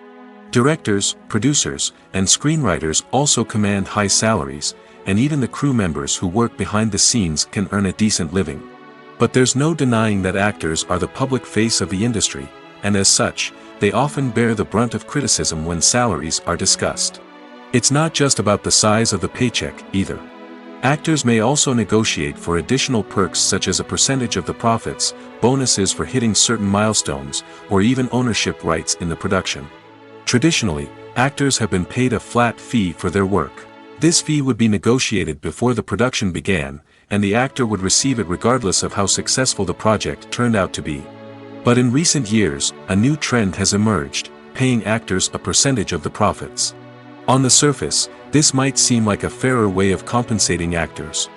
Directors, producers, and screenwriters also command high salaries, and even the crew members who work behind the scenes can earn a decent living. But there's no denying that actors are the public face of the industry, and as such, they often bear the brunt of criticism when salaries are discussed. It's not just about the size of the paycheck, either. Actors may also negotiate for additional perks such as a percentage of the profits, bonuses for hitting certain milestones, or even ownership rights in the production. Traditionally, actors have been paid a flat fee for their work. This fee would be negotiated before the production began, and the actor would receive it regardless of how successful the project turned out to be. But in recent years, a new trend has emerged, paying actors a percentage of the profits. On the surface, this might seem like a fairer way of compensating actors.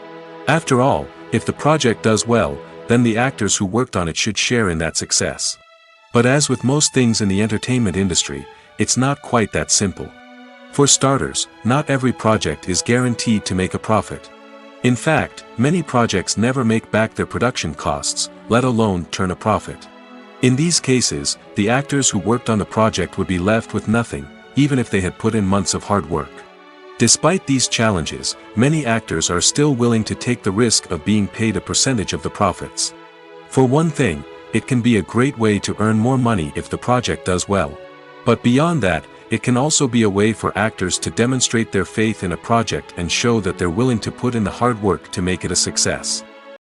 After all, if the project does well, then the actors who worked on it should share in that success. But as with most things in the entertainment industry, it's not quite that simple. For starters, not every project is guaranteed to make a profit. In fact, many projects never make back their production costs, let alone turn a profit. In these cases, the actors who worked on the project would be left with nothing, even if they had put in months of hard work. Despite these challenges, many actors are still willing to take the risk of being paid a percentage of the profits. For one thing, it can be a great way to earn more money if the project does well. But beyond that, it can also be a way for actors to demonstrate their faith in a project and show that they're willing to put in the hard work to make it a success.